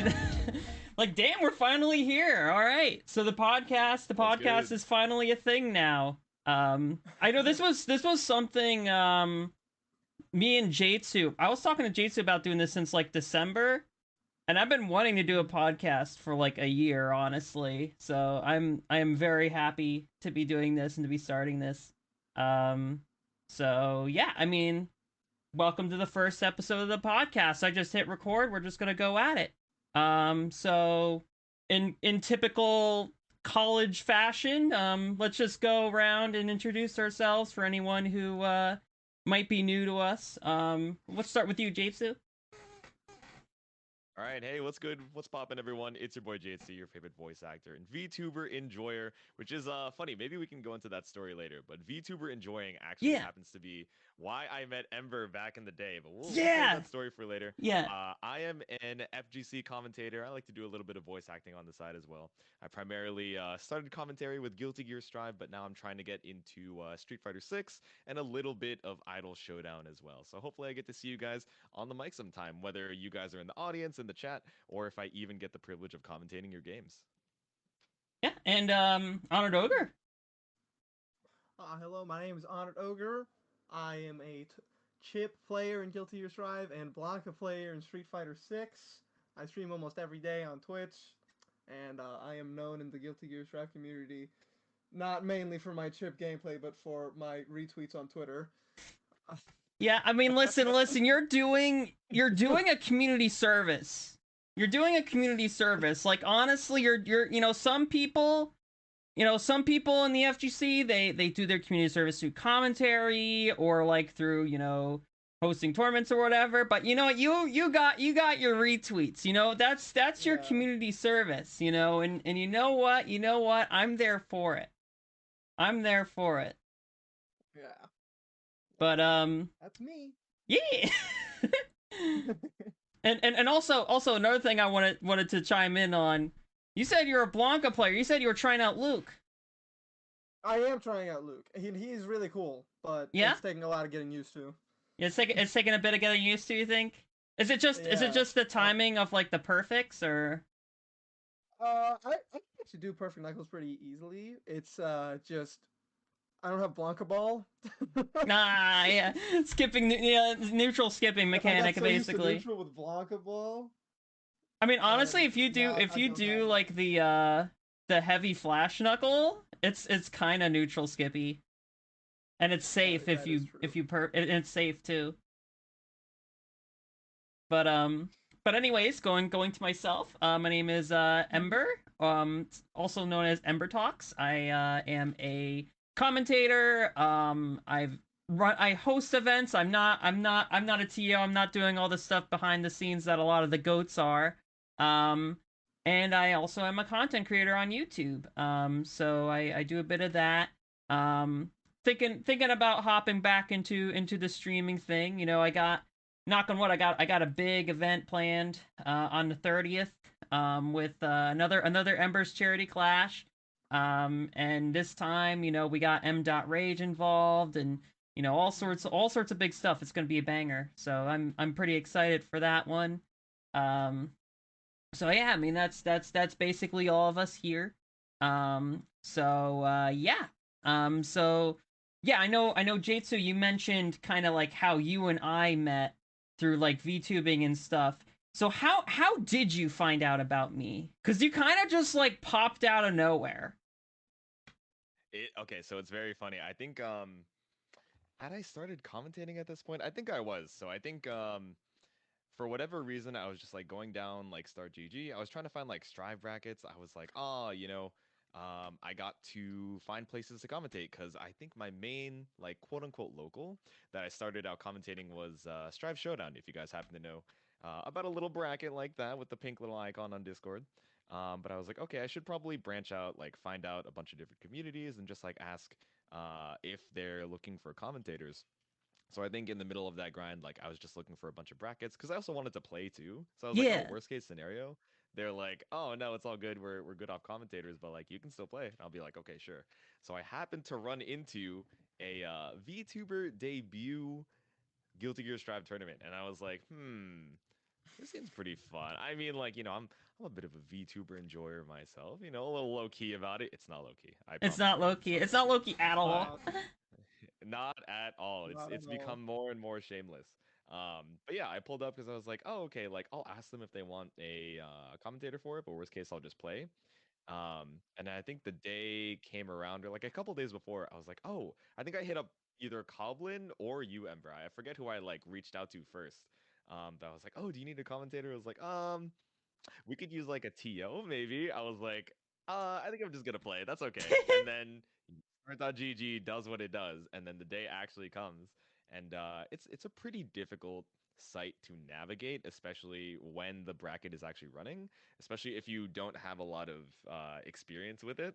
dude. Like, damn, we're finally here. All right. So the podcast is finally a thing now. I know this was something me and Jaytsu. I was talking to Jaytsu about doing this since like December, and I've been wanting to do a podcast for like a year, honestly. So I am very happy to be doing this and to be starting this. Um, so yeah, I mean, welcome to the first episode of the podcast. I just hit record. We're just gonna go at it. So in typical college fashion, let's just go around and introduce ourselves for anyone who might be new to us. Let's start with you, Jaytsu. All right, hey, what's good? What's poppin', everyone? It's your boy Jaytsu, your favorite voice actor and VTuber enjoyer, which is funny. Maybe we can go into that story later, but VTuber enjoying actually Yeah, happens to be why I met Ember back in the day. But we'll save yeah, that story for later. yeah. I am an FGC commentator. I like to do a little bit of voice acting on the side as well. I primarily started commentary with Guilty Gear Strive, but now I'm trying to get into Street Fighter 6 and a little bit of Idol Showdown as well. So hopefully I get to see you guys on the mic sometime, whether you guys are in the audience, in the chat, or if I even get the privilege of commentating your games. Yeah, and Honored Ogre. Hello, my name is HonoredOgre. I am a Chip player in Guilty Gear Strive and Blanca player in Street Fighter 6. I stream almost every day on Twitch, and I am known in the Guilty Gear Strive community not mainly for my Chip gameplay, but for my retweets on Twitter. Yeah, I mean, listen. You're doing a community service. You're doing a community service. Like honestly, some people, some people in the FGC, they do their community service through commentary or like through hosting tournaments or whatever. But you got your retweets. That's your Yeah, community service. And you know what, I'm there for it. I'm there for it. yeah, But that's me. yeah. And also another thing I wanted to chime in on. You said you're a Blanca player. You said you were trying out Luke. I am trying out Luke. He's really cool, but Yeah? it's taking a lot of getting used to. It's taking a bit of getting used to, you think? Is it Yeah. just the timing of like the perfects or I can actually do perfect knuckles pretty easily. It's just I don't have Blanca ball. nah, yeah. Skipping yeah, neutral skipping I got mechanic so used to basically. neutral with Blanca ball, I mean and honestly now if I you don't have do that. like the heavy flash knuckle, it's kind of neutral skippy. And it's safe That is true. and it's safe too. But anyways, going to myself. My name is Ember. Also known as EmberTalks. I am a commentator. I host events. I'm not a TO. I'm not doing all the stuff behind the scenes that a lot of the goats are. Um, and I also am a content creator on YouTube. So I do a bit of that. Um, thinking about hopping back into the streaming thing. I got knock on wood, I got a big event planned on the 30th with another Embers charity clash. And this time, we got M.Rage involved and all sorts of big stuff. It's gonna be a banger. So I'm pretty excited for that one. Um, so yeah, I mean that's basically all of us here. Yeah. So yeah, I know Jaytsu, you mentioned kind of like how you and I met through like VTubing and stuff. So how did you find out about me? Cuz you kind of just like popped out of nowhere. Okay, so it's very funny. I think had I started commentating at this point? I think I was. So I think for whatever reason, I was just like going down like Start GG. I was trying to find like Strive brackets. I was like, oh, I got to find places to commentate because I think my main like quote unquote local that I started out commentating was Strive Showdown. If you guys happen to know about a little bracket like that with the pink little icon on Discord. But I was like, okay, I should probably branch out, like find out a bunch of different communities and just like ask if they're looking for commentators. So I think in the middle of that grind, like I was just looking for a bunch of brackets because I also wanted to play too. So I was like, oh, Yeah. worst case scenario, they're like, oh no, it's all good. We're good off commentators, but like you can still play. And I'll be like, okay, sure. So I happened to run into a VTuber debut Guilty Gear Strive tournament, and I was like, This seems pretty fun. I mean, like, I'm a bit of a VTuber enjoyer myself, a little low key about it. It's not low key. I It's promise not you guys, low it's key. not It's low not key. low key at all. Wow. Not at all. It's Not at it's all. become more and more shameless. But yeah, I pulled up because I was like, oh, okay, like I'll ask them if they want a commentator for it, but worst case, I'll just play. And I think the day came around, or like a couple days before, I was like, oh, I think I hit up either Coblin or you, Ember. I forget who I like reached out to first. But I was like, oh, do you need a commentator? I was like, we could use like a TO maybe. I was like, I think I'm just gonna play. That's okay. And then Smart.gg does what it does, and then the day actually comes, and it's a pretty difficult site to navigate, especially when the bracket is actually running, especially if you don't have a lot of experience with it.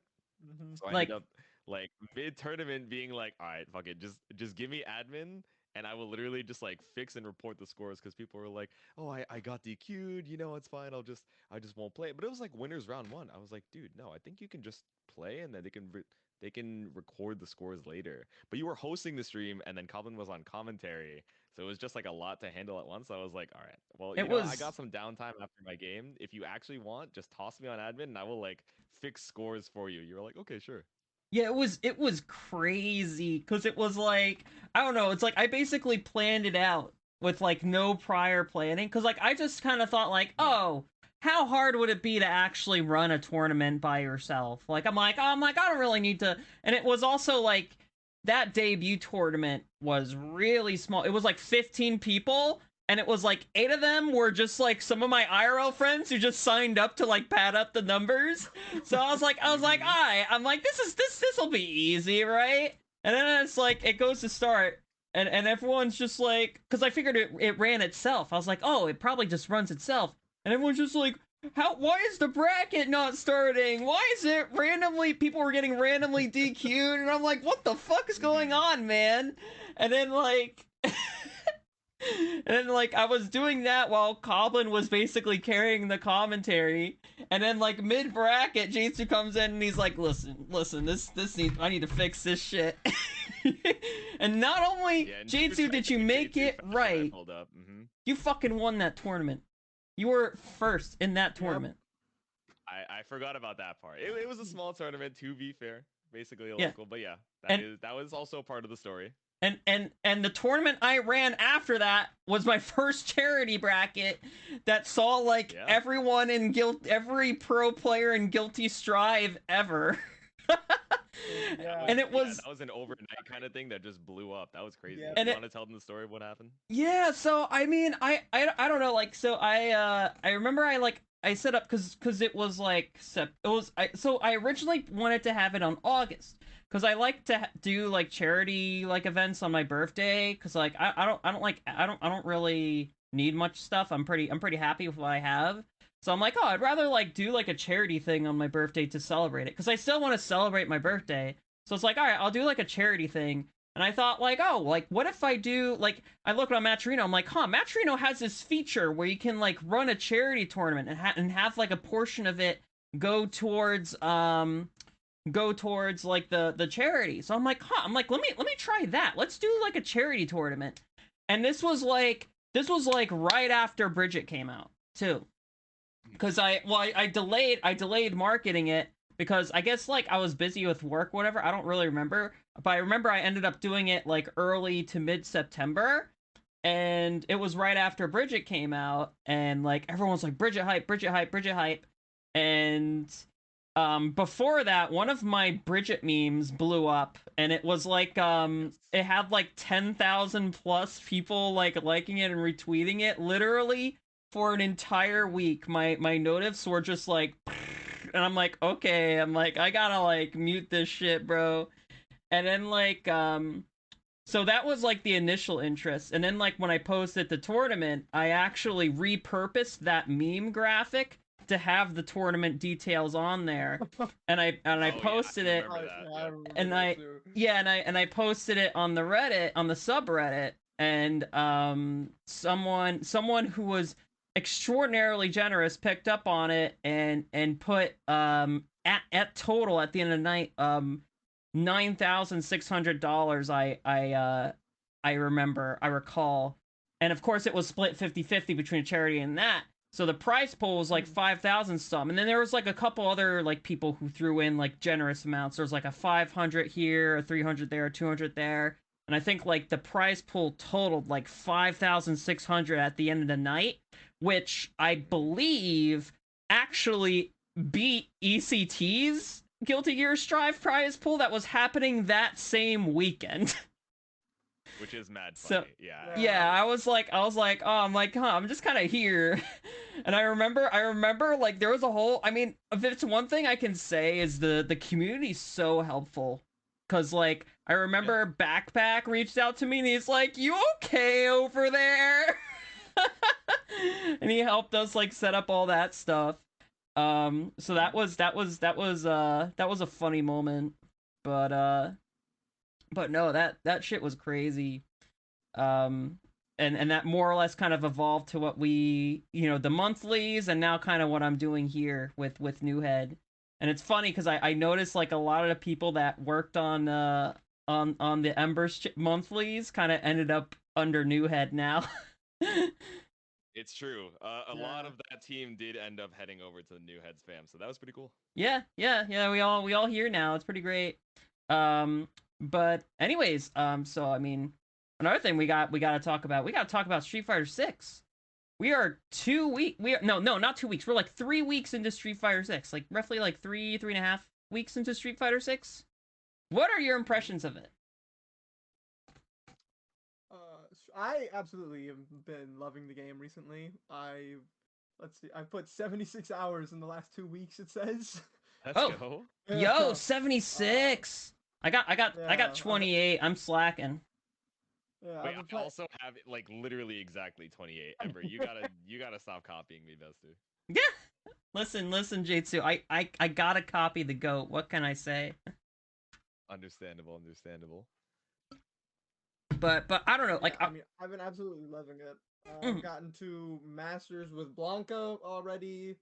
Hmm. So I ended Like, up like mid tournament being like, all right, fuck it, just give me admin. And I will literally just like fix and report the scores because people were like, "Oh, I got DQ'd. It's fine. I just won't play." But it was like winners round one. I was like, "Dude, no, I think you can just play and then they can record the scores later." But you were hosting the stream and then Coblin was on commentary, so it was just like a lot to handle at once. So I was like, "All right, well, it I was got some downtime after my game. If you actually want, just toss me on admin and I will like fix scores for you." You were like, "Okay, sure." Yeah, it was crazy because it was like I don't know. It's like I basically planned it out with like no prior planning because like I just kind of thought like, Hmm. oh, how hard would it be to actually run a tournament by yourself? Like I'm like I don't really need to. And it was also like that debut tournament was really small. It was like 15 people. And it was like 8 of them were just like some of my IRL friends who just signed up to like pad up the numbers. So I was like, Hmm. I'm like, this'll be easy, right? And then it's like it goes to start, and everyone's just like, because I figured it ran itself. I was like, oh, it probably just runs itself, and everyone's just like, why is the bracket not starting? Why is it randomly? People were getting randomly DQ'd, and I'm like, what the fuck is going Hmm. on, man? And then like. And then like I was doing that while Coblin was basically carrying the commentary, and then like mid bracket, Jaytsu comes in and he's like, "Listen, this needs I need to fix this shit." And not only Yeah, and you were Jaytsu did you texting me make J2 it fast when I right, pulled up. Hmm. you fucking won that tournament. You were first in that Yep. tournament. I forgot about that part. It was a small tournament, to be fair, basically a Yeah, local. But yeah, and that was also part of the story. and the tournament I ran after that was my first charity bracket that saw like Yeah. everyone in every pro player in Guilty Strive ever. Yeah. And it was That was an overnight kind of thing that just blew up. That was crazy. Yep. and You it want to tell them the story of what happened? yeah, so I mean I don't know, like, so I remember I set up because it was like I originally wanted to have it on August because I like to do like charity like events on my birthday because like I don't really need much stuff. I'm pretty happy with what I have. So I'm like, oh, I'd rather like do like a charity thing on my birthday to celebrate it because I still want to celebrate my birthday. So it's like, all right, I'll do like a charity thing. And I thought like, oh, like what if I do like I look on Matcherino, I'm like, huh, Matcherino has this feature where you can like run a charity tournament and have like a portion of it go towards like the charity. So I'm like, huh, I'm like, let me try that. Let's do like a charity tournament. And this was like right after Bridget came out too. Because I delayed marketing it because I guess like I was busy with work, whatever. I don't really remember, but I remember I ended up doing it like early to mid September, and it was right after Bridget came out, and like everyone's like Bridget hype, Bridget hype, Bridget hype, and before that, one of my Bridget memes blew up, and it was like Yes. it had like 10,000 plus people like liking it and retweeting it, literally for an entire week. My notifs were just like, and I'm like, okay, I'm like, I gotta like mute this shit, bro. And then like so that was like the initial interest, and then like when I posted the tournament, I actually repurposed that meme graphic to have the tournament details on there, and I Oh yeah, posted I it, remember that. I Yep. remember and that I too. yeah, and I posted it on the Reddit, on the subreddit, and someone who was extraordinarily generous picked up on it and put at total at the end of the night $9,600. I recall, and of course it was split 50-50 between charity and that. So the prize pool was like 5,000 some, and then there was like a couple other like people who threw in like generous amounts. There was like a 500 here, a 300 there, a 200 there, and I think like the prize pool totaled like 5,600 at the end of the night, which I believe actually beat ECT's Guilty Gear Strive prize pool that was happening that same weekend. Which is mad So- funny. Yeah, I was like, I'm just kind of here. And I remember like there was a whole, I mean, if it's one thing I can say is the community's so helpful. Cause like I remember Backpack reached out to me and he's like, "You okay over there?" And he helped us like set up all that stuff. So that was a funny moment. But no, that shit was crazy. And that more or less kind of evolved to what we, the monthlies, and now kind of what I'm doing here with New Head. And it's funny because I noticed like a lot of the people that worked on the Embers monthlies kind of ended up under New Head now. It's true. A lot Yeah. of that team did end up heading over to the New Heads fam, so that was pretty cool. Yeah. We all here now. It's pretty great. But anyways, so I mean, another thing we got to talk about Street Fighter 6. We are 2 weeks. No, not 2 weeks. We're like 3 weeks into Street Fighter 6. Like roughly like 3.5 weeks into Street Fighter 6. What are your impressions of it? I absolutely have been loving the game recently. Let's see, I put 76 hours in the last 2 weeks. It says. Let's Oh. go. Yo, 76. I yeah, got 28. I'm slacking. Yeah, Wait, I've been I play- also have like literally exactly 28. Ember, you gotta stop copying me, Bestu. Yeah. Listen, Jaytsu. I gotta copy the goat. What can I say? Understandable. But I don't know. Like yeah, I mean, I've been absolutely loving it. I've gotten to masters with Blanca already.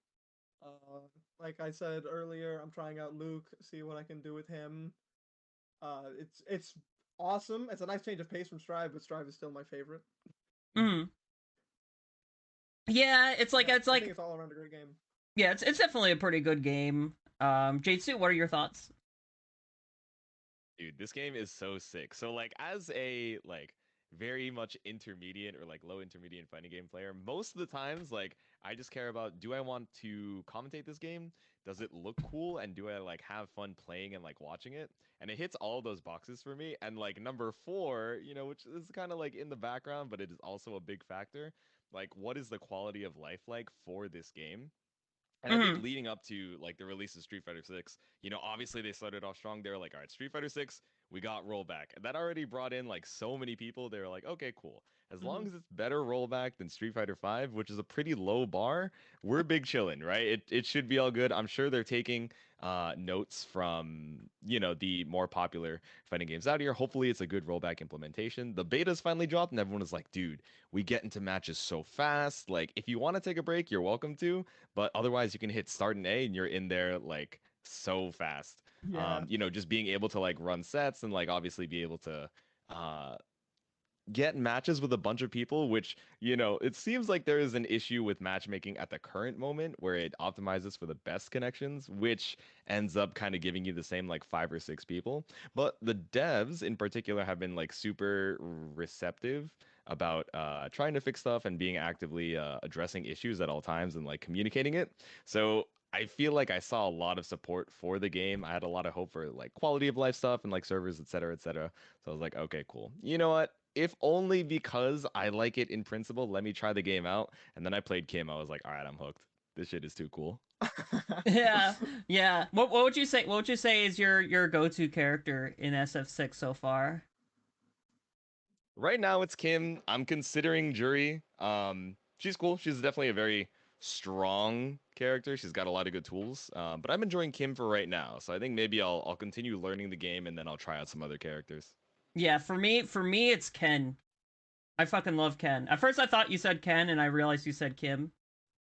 Like I said earlier, I'm trying out Luke, see what I can do with him. It's awesome. It's a nice change of pace from Strive, but Strive is still my favorite. Yeah, it's like I think it's all around a great game. yeah, it's definitely a pretty good game. Jaytsu, what are your thoughts? Dude, this game is so sick. So like as a like very much intermediate or like low intermediate fighting game player, most of the times like I just care about, do I want to commentate this game? Does it look cool? And do I like have fun playing and like watching it? And it hits all those boxes for me. And like number 4, which is kind of like in the background, but it is also a big factor. Like what is the quality of life like for this game? And I think leading up to like the release of Street Fighter 6, obviously they started off strong. They were like, all right, Street Fighter 6, we got rollback. And that already brought in like so many people. They were like, okay, cool. As long as it's better rollback than Street Fighter 5, which is a pretty low bar, we're big chillin', right? It should be all good. I'm sure they're taking notes from, the more popular fighting games out here. Hopefully it's a good rollback implementation. The beta's finally dropped and everyone is like, dude, we get into matches so fast. Like if you want to take a break, you're welcome to, but otherwise you can hit start and A and you're in there like so fast. Yeah. Just being able to like run sets and like obviously be able to get matches with a bunch of people, which, it seems like there is an issue with matchmaking at the current moment where it optimizes for the best connections, which ends up kind of giving you the same like 5 or 6 people. But the devs in particular have been like super receptive about trying to fix stuff and being actively addressing issues at all times and like communicating it. So I feel like I saw a lot of support for the game. I had a lot of hope for like quality of life stuff and like servers, et cetera, et cetera. So I was like, okay, cool. You know what? If only because I like it in principle, let me try the game out. And then I played Kim. I was like, all right, I'm hooked. This shit is too cool. Yeah. What would you say? What would you say is your go-to character in SF6 so far? Right now it's Kim. I'm considering Jury. She's cool. She's definitely a very strong character. She's got a lot of good tools. But I'm enjoying Kim for right now. So I think maybe I'll continue learning the game and then I'll try out some other characters. Yeah, for me it's Ken. I fucking love Ken. At first I thought you said Ken and I realized you said Kim.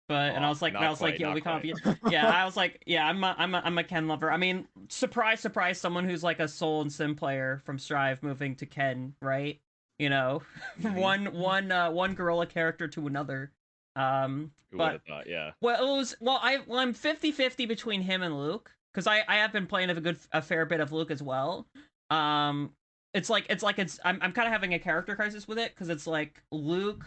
But and I was like, yo, we can't be. Yeah, I was like, yeah, I'm a Ken lover. I mean, surprise, someone who's like a Soul and Sim player from Strive moving to Ken, right? You know, one gorilla character to another. Who would But have thought? Yeah. I'm 50-50 between him and Luke because I have been playing a fair bit of Luke as well. Um, I'm kind of having a character crisis with it because it's like Luke.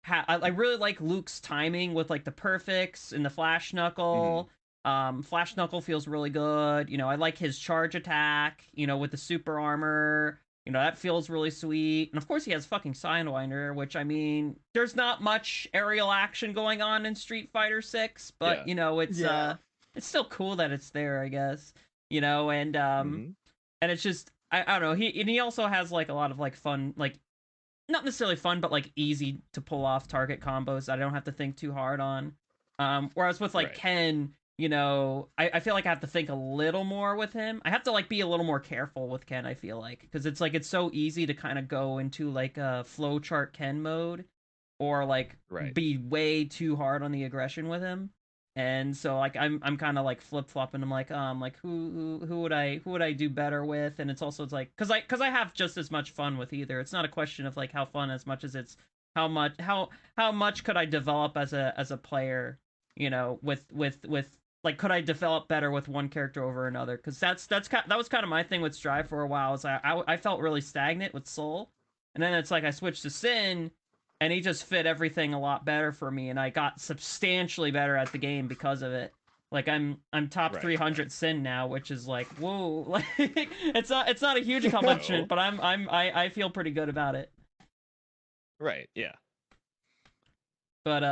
I really like Luke's timing with like the perfects and the Flash Hmm. Knuckle. Flash Knuckle feels really good. You know, I like his charge attack. You know, with the super armor. You know, that feels really sweet. And of course, he has fucking Sidewinder, which, I mean, there's not much aerial action going on in Street Fighter 6, but, Yeah. you know, Yeah. it's still cool that it's there, I guess. You know, Hmm. and it's just, I don't know, he also has, like, a lot of, like, fun, like, not necessarily fun, but, like, easy to pull off target combos that I don't have to think too hard on. Whereas with, like, Right. Ken, you know, I feel like I have to think a little more with him. I have to like be a little more careful with Ken, I feel like, because it's like it's so easy to kind of go into like a flowchart Ken mode or like Right. be way too hard on the aggression with him. And so like I'm kind of like flip-flopping. I'm like who would I do better with? And it's like cuz I have just as much fun with either. It's not a question of like how fun as much as it's how much could I develop as a player, you know, with like could I develop better with one character over another? Because that was kind of my thing with Strive for a while. Is I felt really stagnant with Soul, and then it's like I switched to Sin, and he just fit everything a lot better for me, and I got substantially better at the game because of it. Like I'm top Right. 300 Sin now, which is like whoa, like it's not a huge Let's accomplishment, go. but I feel pretty good about it. Right. Yeah. But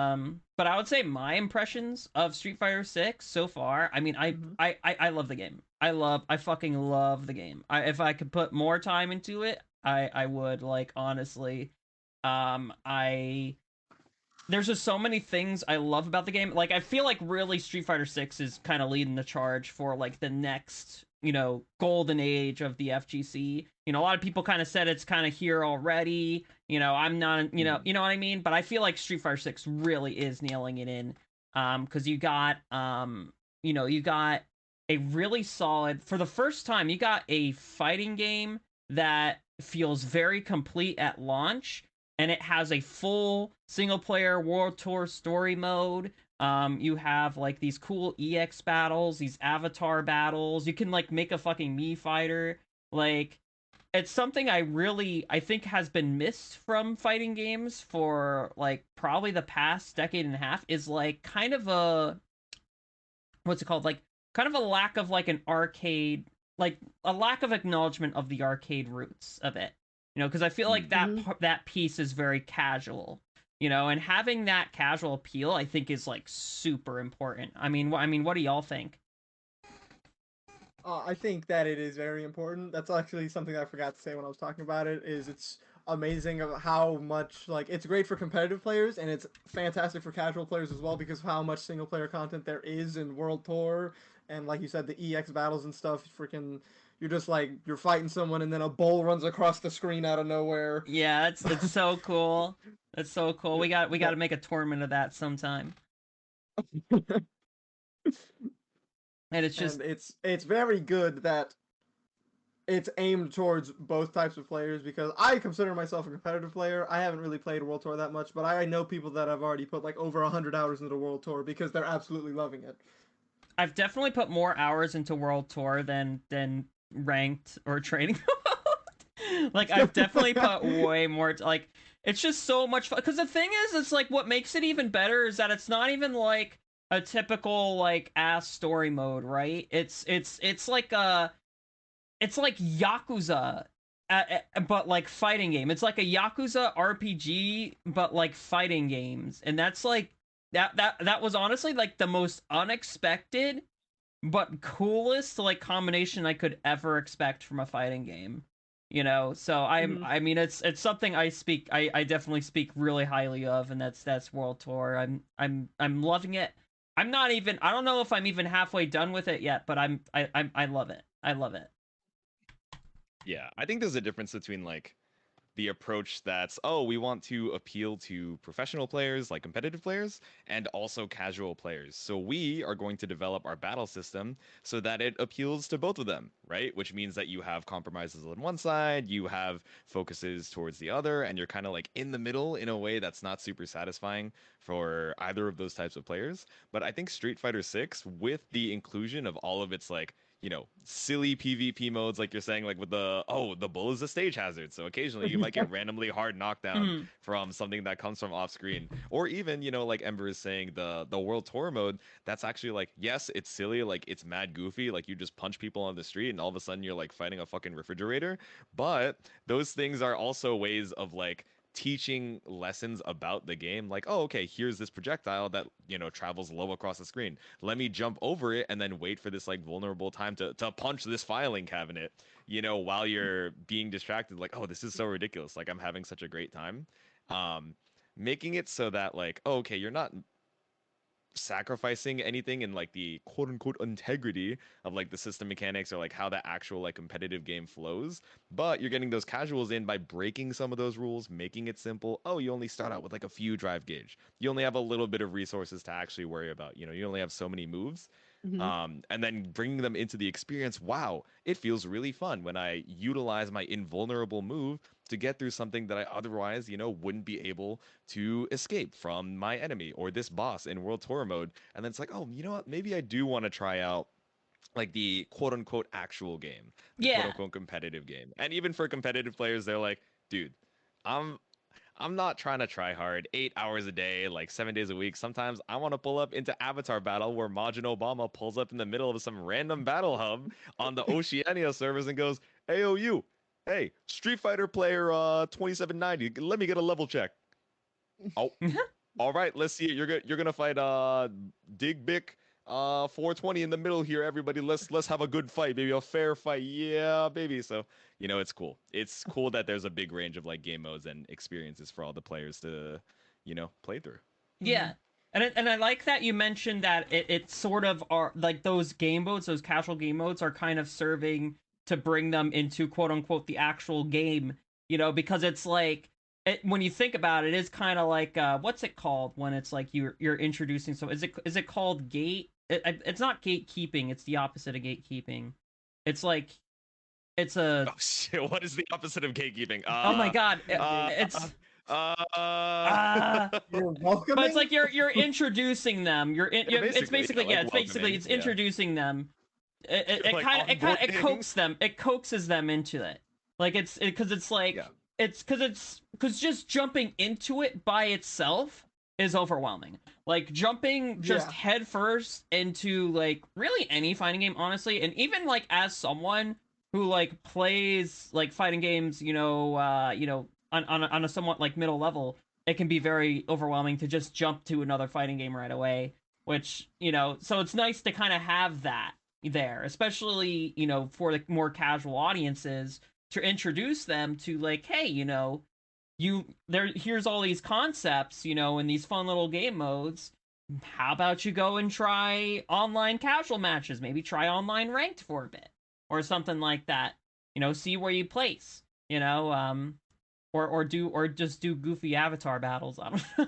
I would say my impressions of Street Fighter 6 so far, I mean, Hmm. I love the game. I fucking love the game. If I could put more time into it, I would, like, honestly. I There's just so many things I love about the game. Like I feel like really Street Fighter 6 is kind of leading the charge for like the next, you know, golden age of the FGC. You know, a lot of people kind of said it's kind of here already. You know, I'm not, Hmm. you know what I mean? But I feel like Street Fighter 6 really is nailing it in. Cuz you got you know, you got a really solid for the first time, you got a fighting game that feels very complete at launch, and it has a full single player world tour story mode. You have like these cool EX battles, these avatar battles. You can like make a fucking Mii fighter. Like it's something I think has been missed from fighting games for like probably the past decade and a half is like kind of a what's it called? Like kind of a lack of like an arcade, like a lack of acknowledgement of the arcade roots of it. You know, because I feel like Hmm. Hmm. that piece is very casual. You know, and having that casual appeal, I think, is like super important. I mean, what do y'all think? I think that it is very important. That's actually something I forgot to say when I was talking about it. Is it's amazing of how much like it's great for competitive players and it's fantastic for casual players as well because of how much single player content there is in World Tour and like you said the EX battles and stuff. Freaking, you're just like you're fighting someone and then a bull runs across the screen out of nowhere. Yeah, it's so cool. It's so cool. We got to That make a tournament of that sometime. And it's just and it's very good that it's aimed towards both types of players because I consider myself a competitive player. I haven't really played World Tour that much, but I know people that have already put like over 100 hours into the World Tour because they're absolutely loving it. I've definitely put more hours into World Tour than ranked or training. Like I've definitely put way more like it's just so much fun because the thing is it's like what makes it even better is that it's not even like a typical like ass story mode, right? It's like a it's like Yakuza, but like fighting game. It's like a Yakuza RPG, but like fighting games, and that's like that was honestly like the most unexpected but coolest like combination I could ever expect from a fighting game. You know, so Hmm. I mean it's something I definitely speak really highly of, and that's World Tour. I'm loving it. I'm not even I don't know if I'm even halfway done with it yet, but I love it. I love it. Yeah. I think there's a difference between like the approach that's, oh, we want to appeal to professional players, like competitive players, and also casual players. So we are going to develop our battle system so that it appeals to both of them, right? Which means that you have compromises on one side, you have focuses towards the other, and you're kind of like in the middle in a way that's not super satisfying for either of those types of players. But I think Street Fighter 6, with the inclusion of all of its like, silly PvP modes, like you're saying, like with the bull is a stage hazard. So occasionally you might get randomly hard knockdown Mhm. from something that comes from off screen. Or even, like Ember is saying, the World Tour mode, that's actually like, yes, it's silly, like it's mad goofy, like you just punch people on the street and all of a sudden you're like fighting a fucking refrigerator. But those things are also ways of like teaching lessons about the game, like, oh, okay, here's this projectile that travels low across the screen, let me jump over it and then wait for this like vulnerable time to punch this filing cabinet, while you're being distracted, like, oh, this is so ridiculous, like I'm having such a great time. um Making it so that like, oh, okay, you're not sacrificing anything in like the quote unquote integrity of like the system mechanics or like how the actual like competitive game flows, but you're getting those casuals in by breaking some of those rules, making it simple. Oh, you only start out with like a few drive gauge, you only have a little bit of resources to actually worry about, you only have so many moves. Mhm. And then bringing them into the experience, wow, it feels really fun when I utilize my invulnerable move to get through something that I otherwise, wouldn't be able to escape from my enemy or this boss in World Tour mode. And then it's like, oh, you know what? Maybe I do want to try out like the quote unquote actual game, the quote Yeah. unquote competitive game. And even for competitive players, they're like, dude, I'm I'm not trying to try hard 8 hours a day, like 7 days a week. Sometimes I want to pull up into Avatar Battle where Majin Obama pulls up in the middle of some random battle hub on the Oceania servers and goes, "Hey, hey, Street Fighter player 2790, let me get a level check." Oh, all right, let's see it. You're gonna fight Dig Bick 420 in the middle here, everybody. Let's have a good fight, baby. A fair fight. Yeah, baby. So, it's cool. It's cool that there's a big range of like game modes and experiences for all the players to, play through. Yeah. And I like that you mentioned that it sort of are like those game modes, those casual game modes are kind of serving to bring them into quote unquote the actual game, because it's like when you think about it, it is kind of like what's it called when it's like you're introducing, so is it called it's not gatekeeping, it's the opposite of gatekeeping. It's like it's a Oh shit! What is the opposite of gatekeeping? oh my god, Uh, it's uh, You're but it's welcoming. like you're introducing them. yeah, It's basically, yeah, yeah, like it's basically welcoming, it's yeah, introducing them. It like kind of it onboarding. coaxes them. It coaxes them into it. Like because it's like Yeah. because just jumping into it by itself is overwhelming. Like jumping just Yeah. head first into like really any fighting game, honestly, and even like as someone who like plays like fighting games, on a somewhat like middle level, it can be very overwhelming to just jump to another fighting game right away. Which so it's nice to kind of have that there, especially for the more casual audiences, to introduce them to like, hey, here's all these concepts, in these fun little game modes. How about you go and try online casual matches? Maybe try online ranked for a bit or something like that. See where you place. Or just do goofy avatar battles. I don't know.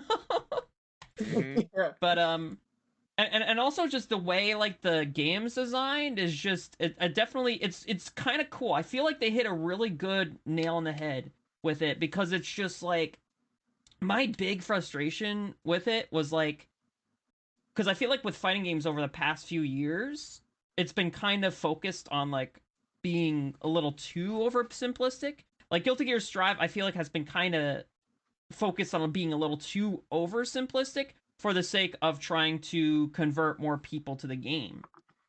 Hmm. Yeah. But and also just the way like the game's designed is just it definitely it's kind of cool. I feel like they hit a really good nail on the head with it, because it's just like my big frustration with it was like, because I feel like with fighting games over the past few years, it's been kind of focused on like being a little too over simplistic. Like Guilty Gear Strive, I feel like has been kind of focused on being a little too oversimplistic for the sake of trying to convert more people to the game.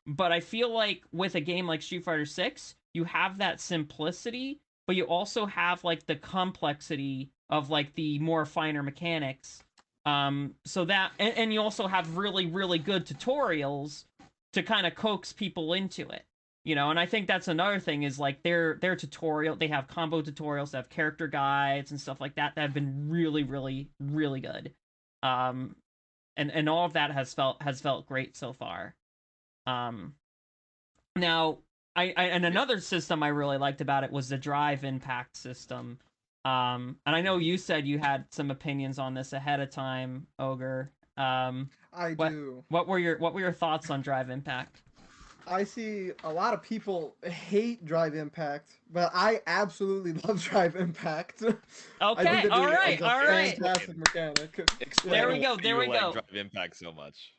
But I feel like with a game like Street Fighter 6, you have that simplicity, but you also have like the complexity of like the more finer mechanics. So that and you also have really really good tutorials to kind of coax people into it. And I think that's another thing is like their tutorial, they have combo tutorials, they have character guides and stuff like that that have been really really really good. um and all of that has felt great so far. um now, I and another system I really liked about it was the drive impact system. And I know you said you had some opinions on this ahead of time, Ogre. I What do. what were your thoughts on Drive Impact? I see a lot of people hate Drive Impact, but I absolutely love Drive Impact. I think Okay, that all it's right, a all right. fantastic mechanic. Explain There Yeah. we go. why There you we like go. Drive Impact so much.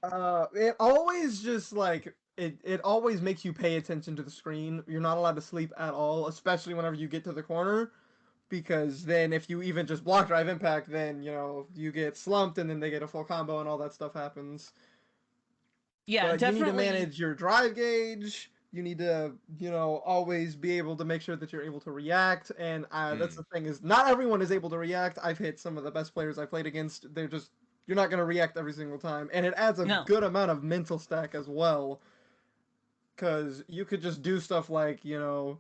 It always just like it always makes you pay attention to the screen. You're not allowed to sleep at all, especially whenever you get to the corner, because then if you even just block Drive Impact, then you get slumped and then they get a full combo and all that stuff happens. Yeah, But you need to definitely. manage your drive gauge. You need to, always be able to make sure that you're able to react. And that's Hmm. the thing is, not everyone is able to react. I've hit some of the best players I played against. You're not going to react every single time. And it adds a No. good amount of mental stack as well. Because you could just do stuff like, I'm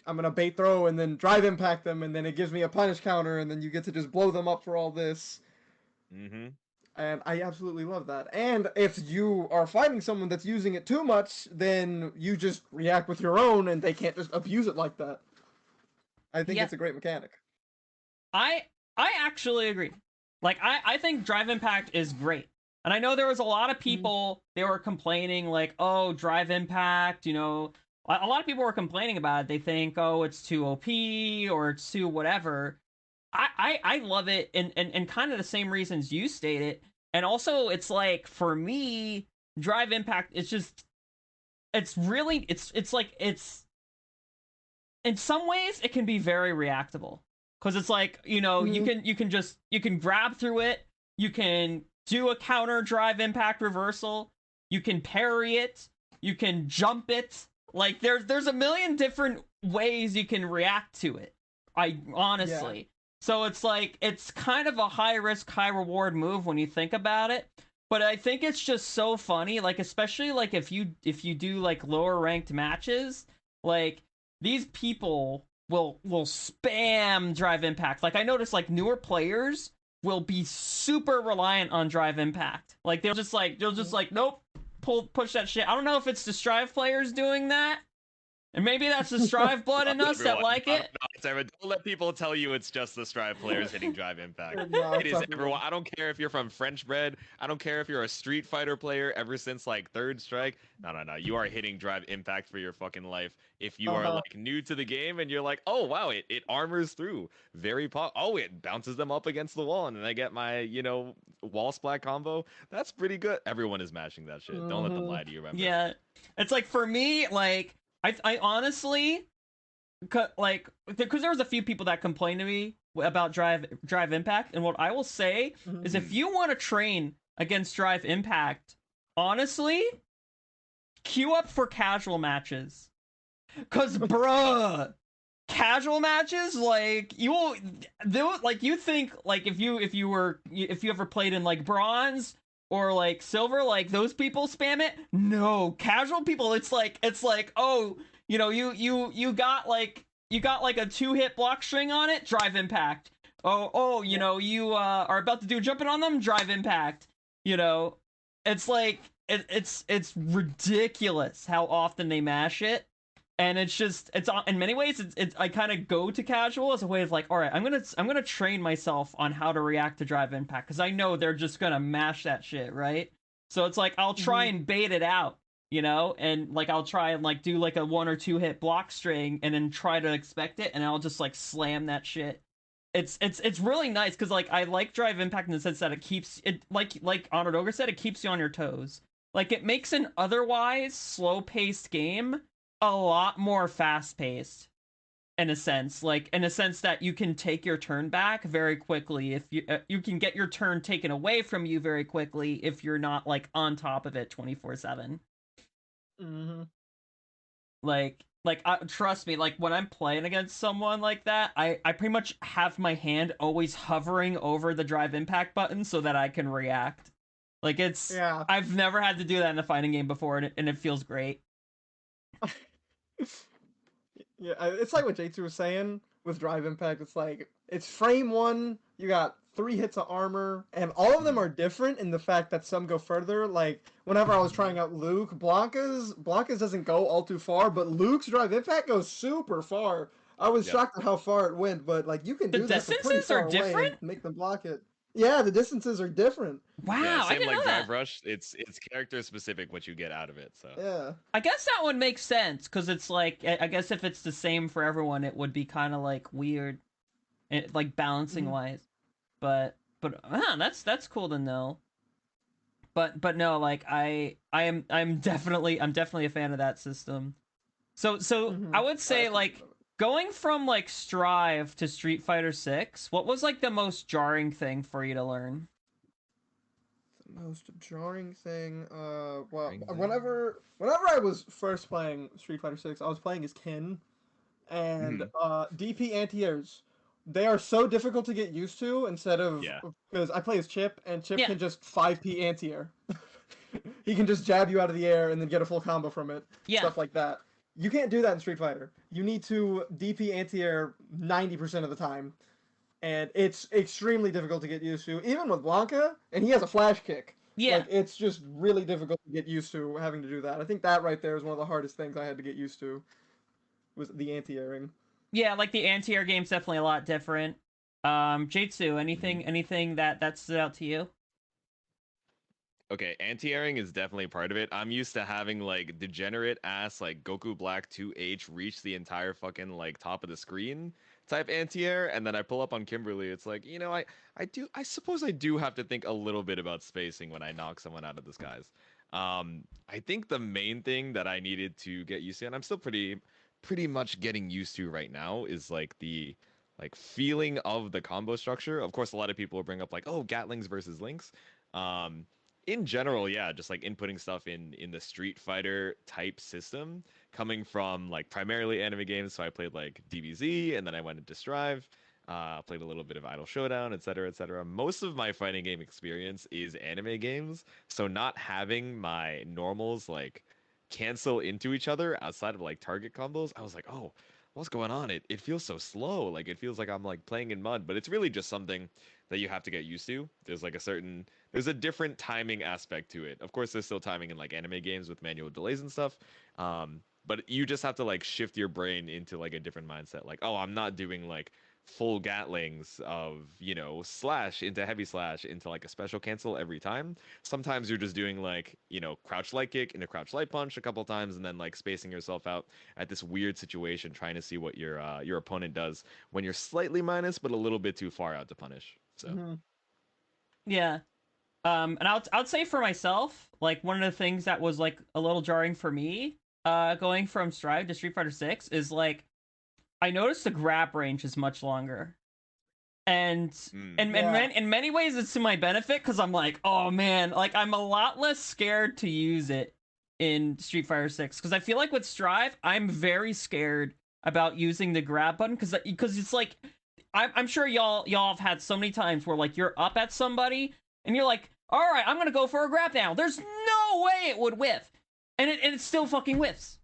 going to bait throw and then drive impact them. And then it gives me a punish counter. And then you get to just blow them up for all this. Mm-hmm. And I absolutely love that. And if you are fighting someone that's using it too much, then you just react with your own and they can't just abuse it like that. I think Yeah, it's a great mechanic. I I actually agree. Like I think Drive Impact is great. And I know there was a lot of people they were complaining like, "Oh, Drive Impact, a lot of people were complaining about it. They think, "Oh, it's too OP or it's too whatever." I love it and kind of the same reasons you stated. And also it's like for me, Drive Impact it's really it's like it's in some ways it can be very reactable because it's like Mm-hmm. you can grab through it, you can do a counter drive impact reversal, you can parry it, you can jump it. Like there's a million different ways you can react to it. I Yeah. honestly, so it's like it's kind of a high risk high reward move when you think about it. But I think it's just so funny, like especially like if you do like lower ranked matches, like these people will spam drive impact. Like I noticed like newer players will be super reliant on drive impact. Like they'll just like nope, push that shit. I don't know if it's the strive players doing that. And maybe that's the strive blood Not in us that everyone. like No, it. no, it's everyone. Don't let people tell you it's just the Strive players hitting Drive Impact. No, It it's is everyone. everyone. I don't care if you're from French bread. I don't care if you're a Street Fighter player ever since like Third Strike. No, no, no. You are hitting Drive Impact for your fucking life. If you are Uh-huh. like new to the game and you're like, oh wow, it armors through. Oh, it bounces them up against the wall and then I get my, wall splat combo. That's pretty good. Everyone is mashing that shit. Don't let them Mm-hmm. lie to you, remember. Yeah, it's like for me, like I honestly like because there was a few people that complained to me about drive impact, and what I will say Mm-hmm. is if Hmm. you want to train against drive impact, honestly, queue up for casual matches. Cause bruh, casual matches like you will like you think like if you ever played in like bronze or like silver, like those people spam it. No, casual people, it's like oh, you got like a 2-hit block string on it, drive impact. Oh, Yeah. you are about to do jumping on them, drive impact. you know it's like it's ridiculous how often they mash it. And it's in many ways it's I kind of go to casual as a way of like, all right, I'm gonna train myself on how to react to drive impact because I know they're just gonna mash that shit, right? So it's like I'll try Mm-hmm. and bait it out, and like I'll try and like do like a 1 or 2 hit block string and then try to expect it, and I'll just like slam that shit. It's really nice because like I like drive impact in the sense that it keeps it like HonoredOgre said, it keeps you on your toes. Like it makes an otherwise slow paced game a lot more fast paced in a sense, like in a sense that you can take your turn back very quickly if you can get your turn taken away from you very quickly if you're not like on top of it 24/7. Mm-hmm. Trust me, like when I'm playing against someone like that, I pretty much have my hand always hovering over the drive impact button so that I can react. Like Yeah. I've never had to do that in a fighting game before, and it feels great. Yeah, it's like what Jaytsu was saying with Drive Impact. It's like it's frame one. You got 3 hits of armor, and all of them Hmm. are different in the fact that some go further. Like whenever I was trying out Luke, Blanca's doesn't go all too far, but Luke's Drive Impact goes super far. I was Yep. shocked at how far it went, but like you can The do that from pretty distances are far away and different? make them block it. Yeah, the distances are different. Yeah, Wow, I same didn't like know Drive that. Rush. It's character specific what you get out of it. So Yeah. I guess that would make sense because it's like I guess if it's the same for everyone, it would be kind of like weird, like balancing Mhm. wise. But that's cool to know. But no, like I'm definitely a fan of that system. So I Mhm. would I say absolutely like love it. going from like Strive to Street Fighter 6, what was like the most jarring thing for you to learn? The most jarring thing. Well, Ring thing. whenever I was first playing Street Fighter 6, I was playing as Ken, and Mhm. DP anti-airs. They are so difficult to get used to. Instead of Yeah. because I play as Chip, and Chip Yeah, can just 5p anti-air. He can just jab you out of the air and then get a full combo from it. yeah, Stuff like that. You can't do that in Street Fighter. You need to DP anti-air 90% of the time, and it's extremely difficult to get used to. Even with Blanca, and he has a flash kick. yeah. Like it's just really difficult to get used to having to do that. I think that right there is one of the hardest things I had to get used to was the anti-airing. Yeah, like the anti-air game's definitely a lot different. Jaytsu, Mhm. anything that stood out to you? Okay, anti-airing is definitely part of it. I'm used to having like degenerate ass like Goku Black 2H reach the entire fucking like top of the screen type anti-air, and then I pull up on Kimberly. It's like, I suppose I do have to think a little bit about spacing when I knock someone out of the skies. I think the main thing that I needed to get used to, and I'm still pretty much getting used to right now, is like the like feeling of the combo structure. Of course, a lot of people will bring up like, oh, Gatlings versus Links. Um, in general, yeah, just like inputting stuff in the Street Fighter type system, coming from like primarily anime games. So I played like DBZ, and then I went into Strive. Played a little bit of Idle Showdown, etc., etc. Most of my fighting game experience is anime games, so not having my normals like cancel into each other outside of like target combos, I was like, oh, what's going on? It feels so slow. Like it feels like I'm like playing in mud, but it's really just something that you have to get used to. There's a different timing aspect to it. Of course, there's still timing in like anime games with manual delays and stuff. But you just have to like shift your brain into like a different mindset. Like, oh, I'm not doing like full gatlings of, slash into heavy slash into like a special cancel every time. Sometimes you're just doing like, crouch light kick into crouch light punch a couple times and then like spacing yourself out at this weird situation trying to see what your opponent does when you're slightly minus but a little bit too far out to punish. So, Mm-hmm. Yeah. And I'd say for myself, like one of the things that was like a little jarring for me, going from Strive to Street Fighter 6 is like I noticed the grab range is much longer. And Yeah. in many ways it's to my benefit because I'm like, oh man, like I'm a lot less scared to use it in Street Fighter 6 because I feel like with Strive I'm very scared about using the grab button because it's like I'm sure y'all have had so many times where like you're up at somebody and you're like, all right, I'm gonna go for a grab now. There's no way it would whiff, and it still fucking whiffs.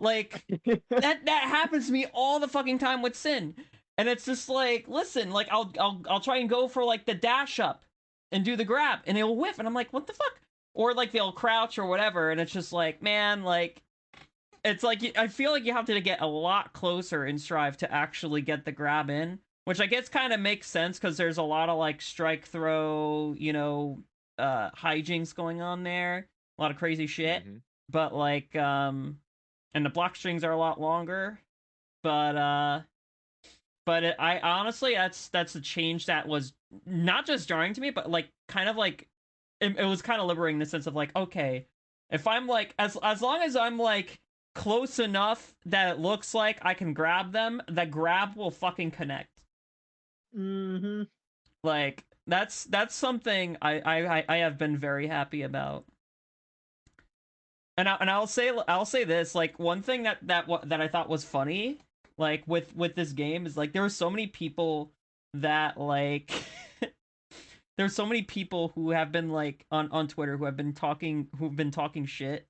Like that happens to me all the fucking time with Sin. And it's just like, listen, like I'll try and go for like the dash up and do the grab and it'll whiff and I'm like, what the fuck? Or like they'll crouch or whatever and it's just like, man, like it's like I feel like you have to get a lot closer in Strive to actually get the grab in, which I guess kind of makes sense cuz there's a lot of like strike throw, hijinks going on there, a lot of crazy shit. mm-hmm. But like and the block strings are a lot longer. But I honestly that's a change that was not just jarring to me, but like kind of like it was kind of liberating in the sense of like, okay, if I'm like as long as I'm like close enough that it looks like I can grab them, the grab will fucking connect. Mm-hmm. Like that's something I have been very happy about. And I'll say this, like one thing that I thought was funny like with this game is like there were so many people that like there's so many people who have been like on Twitter who've been talking shit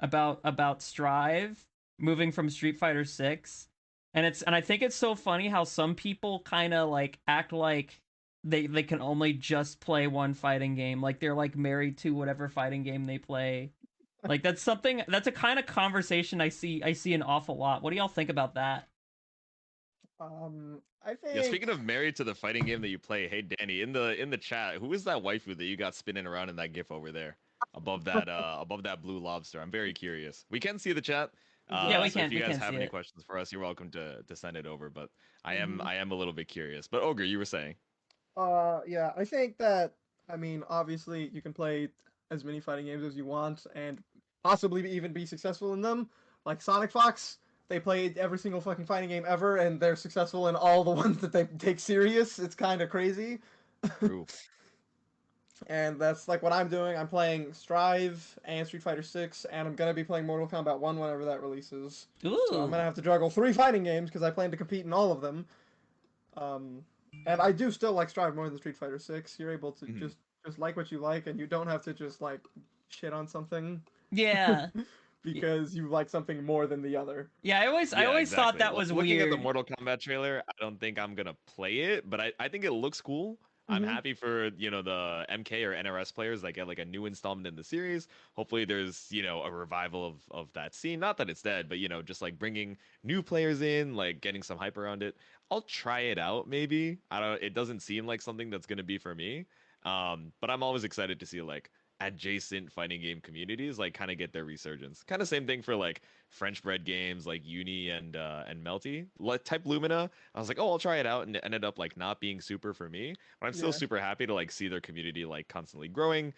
about Strive moving from Street Fighter 6. And I think it's so funny how some people kind of like act like they can only just play one fighting game, like they're like married to whatever fighting game they play. Like that's a kind of conversation I see an awful lot. What do y'all think about that? I Yeah, think speaking of married to the fighting game that you play, hey Danny, in the chat, who is that waifu that you got spinning around in that GIF over there, above that blue lobster? I'm very curious. We can see the chat, Yeah, yeah. we so if can you we guys can have see any it. questions for us, you're welcome to send it over. But Mhm. I am a little bit curious. But Ogre, you were saying. Yeah, I think that, I mean, obviously you can play as many fighting games as you want and possibly even be successful in them. Like Sonic Fox, they played every single fucking fighting game ever and they're successful in all the ones that they take serious. It's kind of crazy. True. And that's like what I'm doing. I'm playing Strive and Street Fighter 6 and I'm going to be playing Mortal Kombat 1 whenever that releases. So I'm going Ooh. to have to juggle 3 fighting games because I plan to compete in all of them. Um, and I do still like Strive more than Street Fighter 6. You're able to Mhm. just like what you like, and you don't have to just like shit on something Yeah. Y- because you like something more than the other. Yeah, I Yeah, always thought exactly. that was Looking at the weird. Mortal Kombat trailer, I don't think I'm gonna play it, but I think it looks cool. I'm Mm-hmm. happy for, the MK or NRS players that get like a new installment in the series. Hopefully there's, a revival of that scene. Not that it's dead, but just like bringing new players in, like getting some hype around it. I'll try it out maybe. I don't it doesn't seem like something that's gonna be for me. But I'm always excited to see like adjacent fighting game communities like kind of get their resurgence. Kind of same thing for like French bread games like Uni and Melty. Like type Lumina, I was like, oh, I'll try it out, and it ended up like not being super for me. But I'm still Yeah. super happy to like see their community like constantly growing.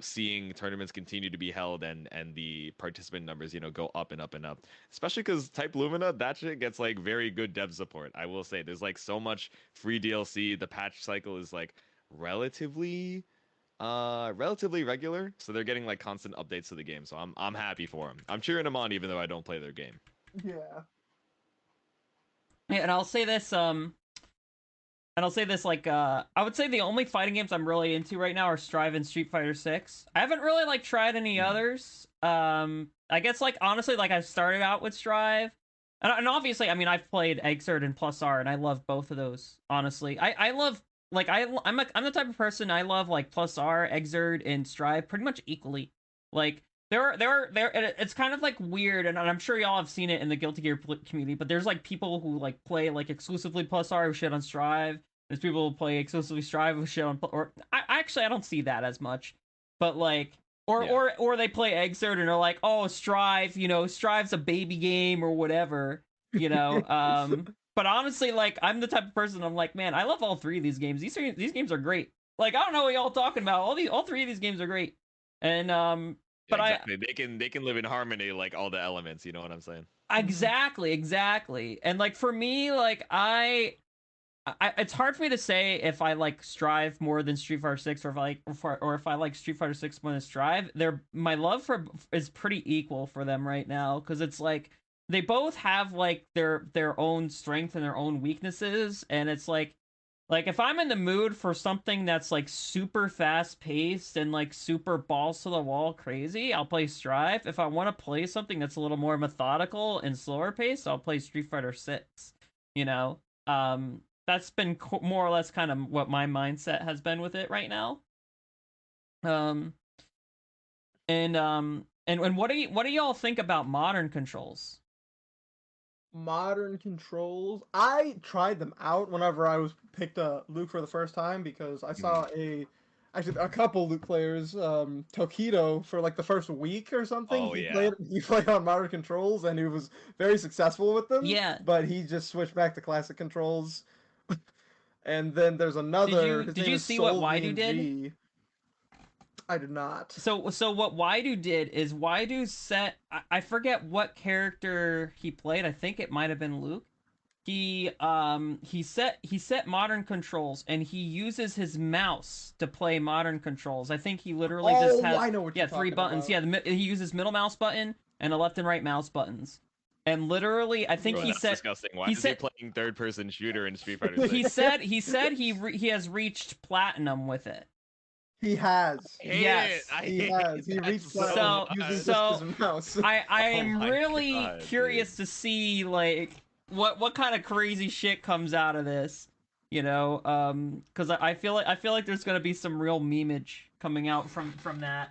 Seeing tournaments continue to be held and the participant numbers go up and up and up. Especially because type Lumina, that shit gets like very good dev support. I will say there's like so much free DLC. The patch cycle is like relatively regular, so they're getting like constant updates to the game. So I'm happy for them. I'm cheering them on even though I don't play their game. Yeah. Yeah, and I'll say this like I would say the only fighting games I'm really into right now are Strive and Street Fighter 6. I haven't really like tried any Mhm. others. I guess like honestly like I started out with Strive. And obviously, I mean, I've played Exert and Plus R, and I love both of those. Honestly, I love like I'm the type of person I love like Plus R, Exert, and Strive pretty much equally. Like it's kind of like weird, and I'm sure y'all have seen it in the Guilty Gear community. But there's like people who like play like exclusively Plus R who shit on Strive. There's people who play exclusively Strive who shit on or I don't see that as much, but like Yeah. or they play Exert and are like, oh, Strive, Strive's a baby game or whatever, you know. But honestly, like I'm the type of person I'm like, man, I love all three of these games. These games are great. Like I don't know what y'all talking about. All three of these games are great, and Yeah, but exactly. They can live in harmony like all the elements, you know what I'm saying? Mm-hmm. exactly, and like for me, like it's hard for me to say if I like Strive more than Street Fighter Six, or if I like Street Fighter Six more than Strive. My love for is pretty equal for them right now because it's like they both have like their own strength and their own weaknesses, and it's like if I'm in the mood for something that's like super fast paced and like super balls to the wall crazy, I'll play Strive. If I want to play something that's a little more methodical and slower paced, I'll play Street Fighter Six. You know, that's been more or less kind of what my mindset has been with it right now. Um, and what do y'all think about modern controls? Modern controls. I tried them out whenever I was picked Luke for the first time because I saw Mhm. actually a couple Luke players, Tokido for like the first week or something. Oh yeah. He played on modern controls and he was very successful with them, Yeah, but he just switched back to classic controls. And then there's another. His did name you is see what Soul Waidu did? VNG. I did not. So what Waidu did is Waidu set I forget what character he played. I think it might have been Luke. He set modern controls and he uses his mouse to play modern controls. I think he literally just Oh, has I know what yeah you're three talking buttons. about. Yeah, he uses middle mouse button and a left and right mouse buttons. And literally, I think Bro, he Yeah. that's said disgusting. Why he is he said playing third person shooter in Street Fighter he 6? said he said he has reached platinum with it. He has. I hate it. Yes. I He hate has. He that reached so platinum So using much. just his so mouse. I Oh am my really god, dude. curious to see like what kind of crazy shit comes out of this, because I feel like there's gonna be some real memeage coming out from that,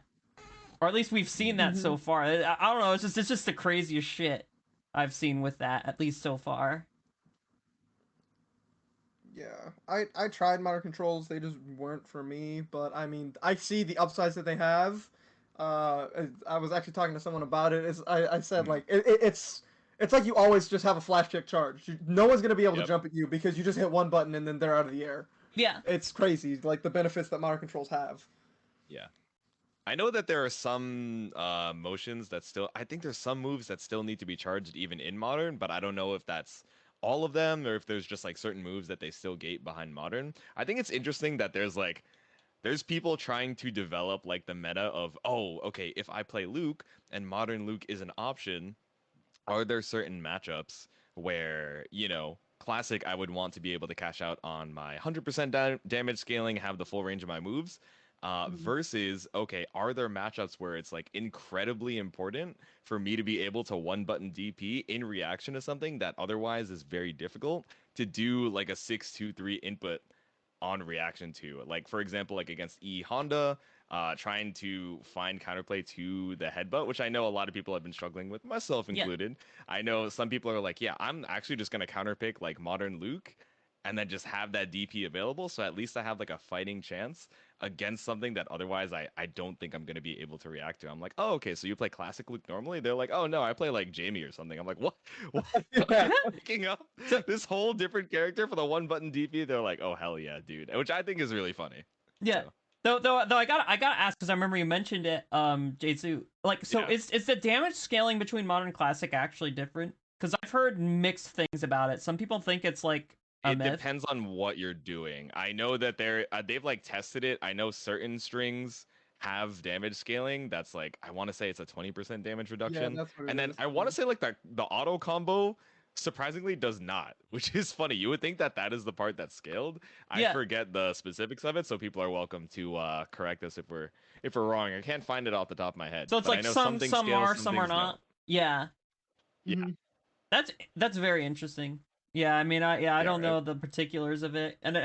or at least we've seen that Hmm. so far. I don't know, it's just the craziest shit I've seen with that, at least so far. Yeah, I tried modern controls. They just weren't for me. But I mean, I see the upsides that they have. I was actually talking to someone about it. I said Mhm. like it's like you always just have a flash kick charge. No one's gonna be able to Yep. jump at you because you just hit one button and then they're out of the air. Yeah. It's crazy, like the benefits that modern controls have. Yeah. I know that there are some motions that still. I think there's some moves that still need to be charged even in modern, but I don't know if that's all of them or if there's just like certain moves that they still gate behind modern. I think it's interesting that there's people trying to develop like the meta of, oh, okay, if I play Luke and modern Luke is an option, are there certain matchups where, classic, I would want to be able to cash out on my 100% damage scaling, have the full range of my moves, Mhm. versus, okay, are there matchups where it's like incredibly important for me to be able to one button DP in reaction to something that otherwise is very difficult to do like a 6-2-3 input on reaction to? Like, for example, like against Honda, trying to find counterplay to the headbutt, which I know a lot of people have been struggling with, myself Yeah. included. I know some people are like, yeah, I'm actually just gonna counterpick like modern Luke and then just have that DP available, so at least I have like a fighting chance against something that otherwise I don't think I'm gonna be able to react to. I'm like, oh, okay, so you play classic Luke normally? They're like, oh no, I play like Jamie or something. I'm like, what? What? Yeah. Picking up So this whole different character for the one button DP? They're like, oh hell yeah, dude, which I think is really funny. yeah. So Though I gotta ask because I remember you mentioned it, Jaytsu. Like, so yeah, is the damage scaling between modern and classic actually different? Because I've heard mixed things about it. Some people think it's like a it myth. depends on what you're doing. I know that they've like tested it. I know certain strings have damage scaling that's like, I want to say it's a 20% damage Yeah, reduction, that's what it and then is. I want to say like the auto combo surprisingly does not, which is funny. You would think that that is the part that's scaled. I Yeah. forget the specifics of it, so people are welcome to correct us if we're wrong. I can't find it off the top of my head, So it's but I like know some things some scale, are, some some are things not. don't. Yeah. Yeah, Hmm. That's very interesting. Yeah, I mean, I yeah, don't right. know the particulars of it, and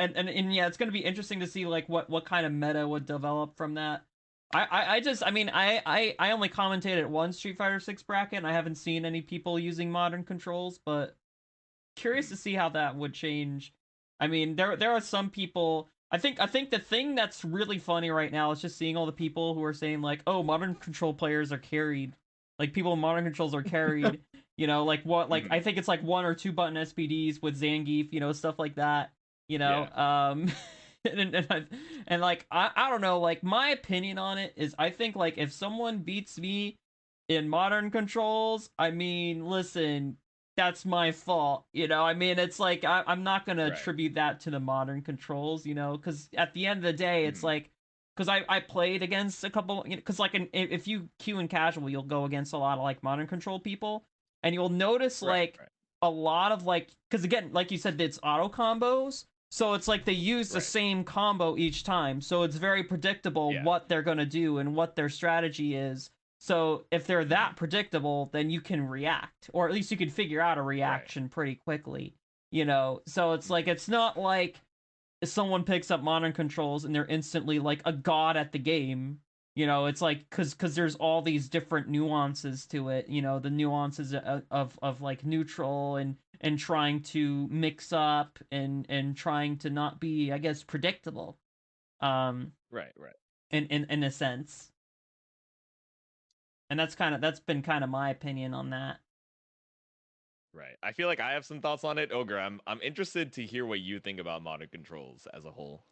yeah, it's gonna be interesting to see like what kind of meta would develop from that. I just I mean I only commentated one Street Fighter 6 bracket, and I haven't seen any people using modern controls, but curious Hmm. to see how that would change. I mean, there are some people. I think the thing that's really funny right now is just seeing all the people who are saying like, "Oh, modern control players are carried." Like people in modern controls are carried. Like what? Like I Hmm. think it's like one or two button SPDs with Zangief. Stuff like that. You know, Yeah. um, and like I don't know. Like my opinion on it is, I think like if someone beats me in modern controls, I mean, listen, that's my fault. I mean, it's like I'm not gonna Right. attribute that to the modern controls, because at the end of the day, it's Hmm. like, because I played against a couple, because like if you queue in casual, you'll go against a lot of like modern control people, and you'll notice Right. like Right. a lot of like, because again, like you said, it's auto combos. So it's like they use the Right. same combo each time. So it's very predictable Yeah. what they're going to do and what their strategy is. So if they're Hmm. that predictable, then you can react, or at least you can figure out a Right. reaction pretty quickly. So it's like, Hmm. it's not like if someone picks up modern controls and they're instantly like a god at the game. It's like, because there's all these different nuances to it. The nuances of like neutral and trying to mix up and trying to not be, I guess, predictable. Um, Right. Right. in a sense, and that's been kind of my opinion on that. Right. I feel like I have some thoughts on it. Ogre, I'm interested to hear what you think about modern controls as a whole.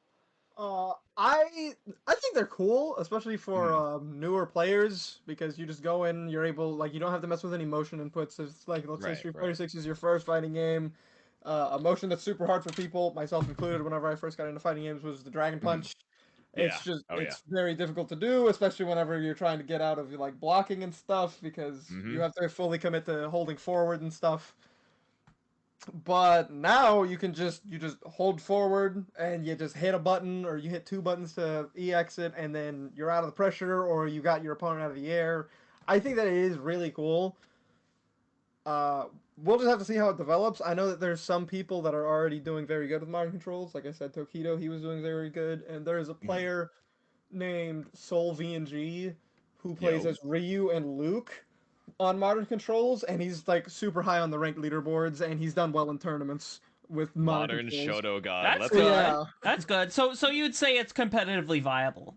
I think they're cool, especially for Hmm. newer players because you just go in, you're able like you don't have to mess with any motion inputs. It's like let's say Right. Street Fighter Right. 6 is your first fighting game. A motion that's super hard for people, myself included. Whenever I first got into fighting games, was the Dragon Hmm. Punch. Yeah. Oh yeah. It's very difficult to do, especially whenever you're trying to get out of like blocking and stuff because you Hmm. have to fully commit to holding forward and stuff. But now you just hold forward and you just hit a button or you hit two buttons to exit and then you're out of the pressure or you got your opponent out of the air. I think that it is really cool. Uh, we'll just have to see how it develops. I know that there's some people that are already doing very good with modern controls. Like I said, Tokido, he was doing very good, and there is a Hmm. player named Soul VNG who plays Yo. as Ryu and Luke on modern controls, and he's like super high on the ranked leaderboards, and he's done well in tournaments with Modern controls. Shoto God. That's Let's good. go. Yeah. That's good. So you'd say it's competitively viable.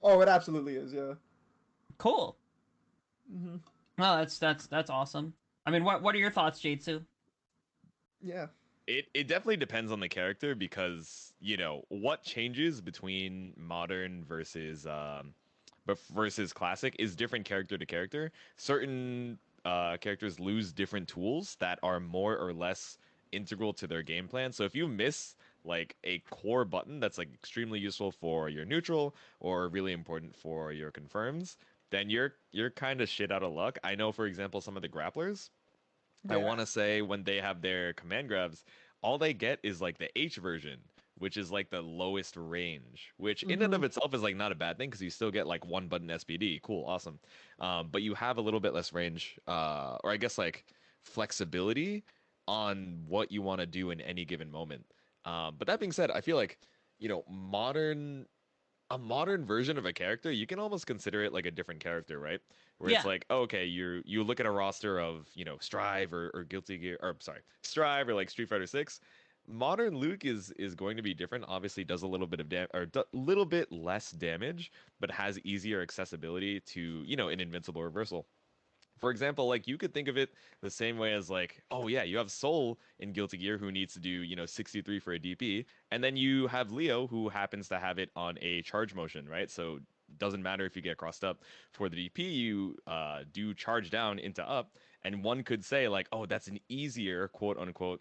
Oh, it absolutely is. Yeah. Cool. Hmm. Well, that's awesome. I mean, what are your thoughts, Jaytsu? Yeah. It definitely depends on the character because, you know, what changes between modern versus classic is different character to character. Certain characters lose different tools that are more or less integral to their game plan. So if you miss like a core button that's like extremely useful for your neutral or really important for your confirms, then you're kind of shit out of luck. I know, for example, some of the grapplers, I Yeah. want to say when they have their command grabs, all they get is like the H version, which is like the lowest range, which in and Hmm. of itself is like not a bad thing because you still get like one button SPD. Cool, awesome. But you have a little bit less range, or I guess like flexibility on what you want to do in any given moment. But that being said, I feel like, you know, a modern version of a character, you can almost consider it like a different character, right? Where it's Yeah. like, oh, okay, you look at a roster of, you know, Strive or Guilty Gear, or sorry, Strive or like Street Fighter 6. Modern Luke is going to be different. Obviously, does a little bit of little bit less damage, but has easier accessibility to, you know, an invincible reversal. For example, like you could think of it the same way as like, oh yeah, you have Soul in Guilty Gear who needs to do, you know, 63 for a DP, and then you have Leo who happens to have it on a charge motion, right? So doesn't matter if you get crossed up for the DP, you do charge down into up, and one could say like, oh, that's an easier quote unquote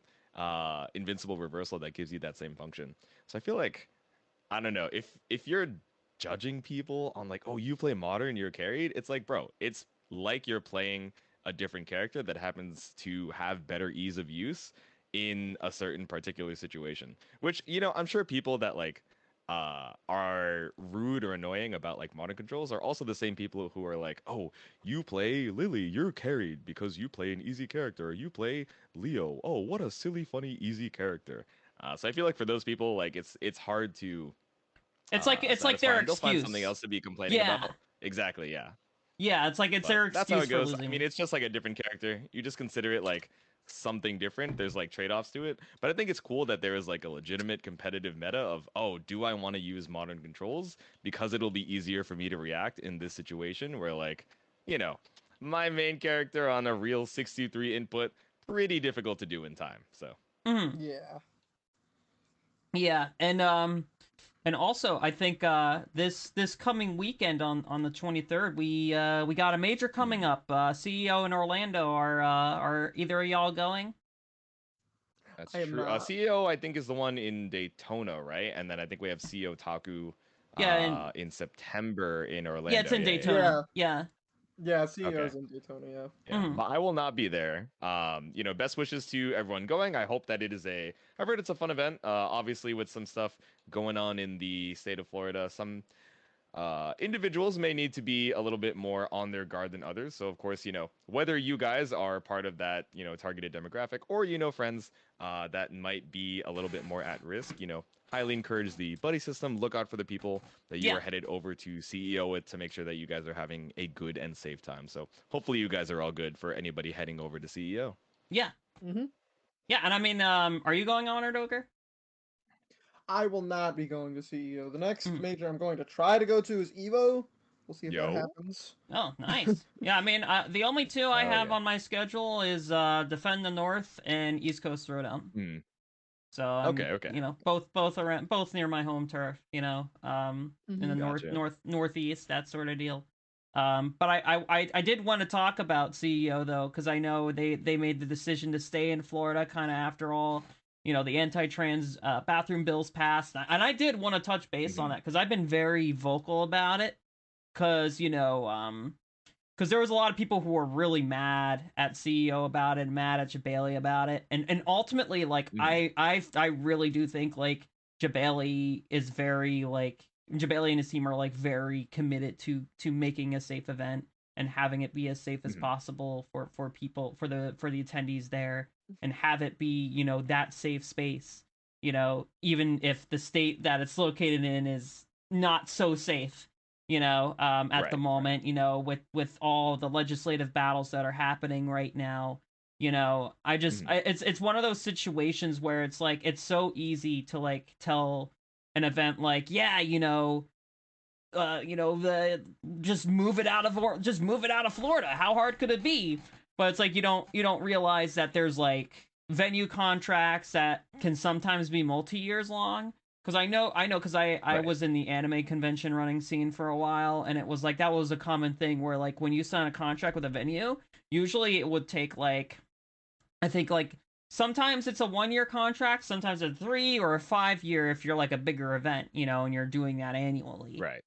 invincible reversal that gives you that same function. So I feel like I don't know if you're judging people on like, oh, you play modern, you're carried. It's like, bro, it's like you're playing a different character that happens to have better ease of use in a certain particular situation. Which, you know, I'm sure people that like are rude or annoying about like modern controls are also the same people who are like, oh, you play Lily, you're carried because you play an easy character. You play Leo. Oh, what a silly, funny, easy character. So I feel like for those people, like it's hard to It's like satisfy their them. They'll find something excuse. else to be complaining Yeah. about. Exactly, yeah. Yeah, it's But their that's how excuse it for goes. I losing. mean, it's just like a different character. You just consider it like something different. There's like trade-offs to it. But I think it's cool that there is like a legitimate competitive meta of, oh, do I want to use modern controls because it'll be easier for me to react in this situation where like, you know, my main character on a real 63 input, pretty difficult to do in time. So, Mhm. Yeah. Yeah, and also I think this coming weekend on the 23rd we got a major coming hmm, up. CEO in Orlando. Are either of y'all going? that's I am true. not. CEO, I think, is the one in Daytona, right? And then I think we have CEO Taku Yeah, and in September in yeah, it's Orlando. in Yeah, yeah, yeah. Daytona. Yeah. Yeah. Yeah. Okay. CEO's in Daytona. Yeah. Yeah, Mhm. but I will not be there. You know, best wishes to everyone going. I hope that it is a. I've heard it's a fun event. Obviously with some stuff going on in the state of Florida, some individuals may need to be a little bit more on their guard than others. So, of course, you know, whether you guys are part of that, you know, targeted demographic or, you know, friends that might be a little bit more at risk, you know, highly encourage the buddy system. Look out for the people that you Yeah. are headed over to CEO with to make sure that you guys are having a good and safe time. So, hopefully, you guys are all good for anybody heading over to CEO. Yeah. Hmm. Yeah, and I mean, are you going on it, Ogre? I will not be going to CEO. The next Mhm. major I'm going to try to go to is Evo. We'll see if that Yo, happens. Oh, nice. Yeah, I mean, the only two I hell have yeah. on my schedule is Defend the North and East Coast Throwdown. Hmm. So I'm, Okay, okay. both around, both near my home turf, in the Hmm. Gotcha. northeast, that sort of deal. But I did want to talk about CEO though, because I know they made the decision to stay in Florida, kind of after all, the anti-trans bathroom bills passed, and I did want to touch base on Hmm. that because I've been very vocal about it, because because there was a lot of people who were really mad at CEO about it, mad at Jabali about it, and ultimately, like, Hmm. I really do think like Jabali is very like Jabali and his team are like very committed to making a safe event and having it be as safe as Hmm. possible for people, for the attendees there, and have it be that safe space, even if the state that it's located in is not so safe, at the Right, right. moment, with all the legislative battles that are happening right now. You know, Mhm. it's one of those situations where it's like it's so easy to like tell an event like, yeah, the just move it out of just move it out of Florida. How hard could it be? But it's like you don't realize that there's like venue contracts that can sometimes be multi-years long. Because I know, because I Right. was in the anime convention running scene for a while, and it was like that was a common thing where like when you sign a contract with a venue, usually it would take like I think like sometimes it's a 1 year contract, sometimes a 3 or a 5 year if you're like a bigger event, and you're doing that annually. Right.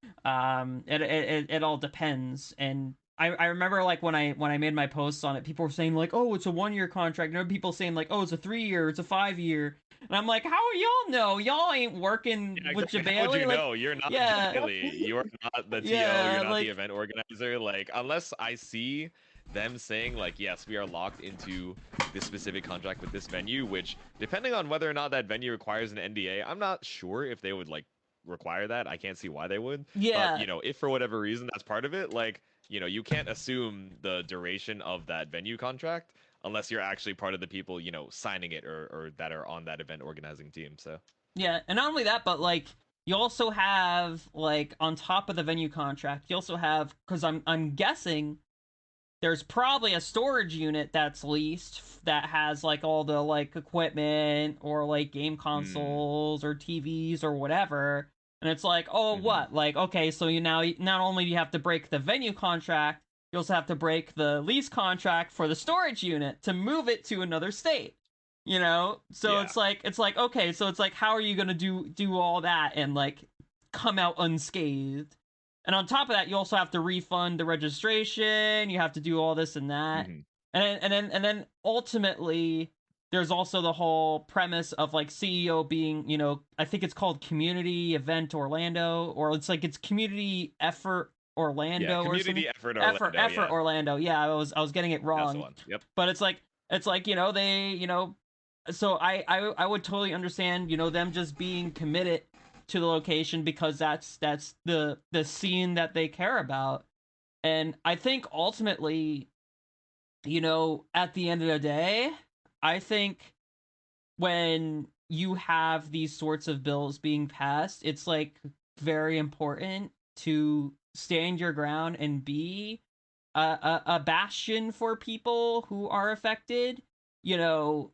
It all depends. And I remember like when I made my posts on it, people were saying like, oh, it's a 1 year contract. And people saying like, oh, it's a 3 year, it's a 5 year. And I'm like, how are y'all know? Y'all ain't working Yeah, with exactly. How would you Jabali. Like, know? You're not yeah, Jabali. You are not the TO. You're yeah, not the like event organizer. Like, unless I see them saying, like, yes, we are locked into this specific contract with this venue, which, depending on whether or not that venue requires an NDA, I'm not sure if they would, like, require that. I can't see why they would. But, yeah, if for whatever reason that's part of it, like, you can't assume the duration of that venue contract unless you're actually part of the people, signing it or that are on that event organizing team. So. Yeah, and not only that, but like you also have like on top of the venue contract, you also have because I'm guessing there's probably a storage unit that's leased that has like all the like equipment or like game Mm, consoles or TVs or whatever. And it's like, oh, hmm. what? Like, okay, so you now not only do you have to break the venue contract, you also have to break the lease contract for the storage unit to move it to another state. So Yeah. it's like okay, so it's like how are you gonna do all that and like come out unscathed? And on top of that, you also have to refund the registration. You have to do all this and that, Hmm. and then ultimately, there's also the whole premise of like CEO being, I think it's called Community Event Orlando, or it's Community Effort Yeah. Orlando or something. Community effort Effort Orlando. Effort Yeah. Orlando. Yeah, I was getting it That's the wrong, one. Yep. but it's like they so I would totally understand them just being committed to the location because that's the scene that they care about. And I think ultimately, at the end of the day, I think when you have these sorts of bills being passed, it's like very important to stand your ground and be a bastion for people who are affected. You know,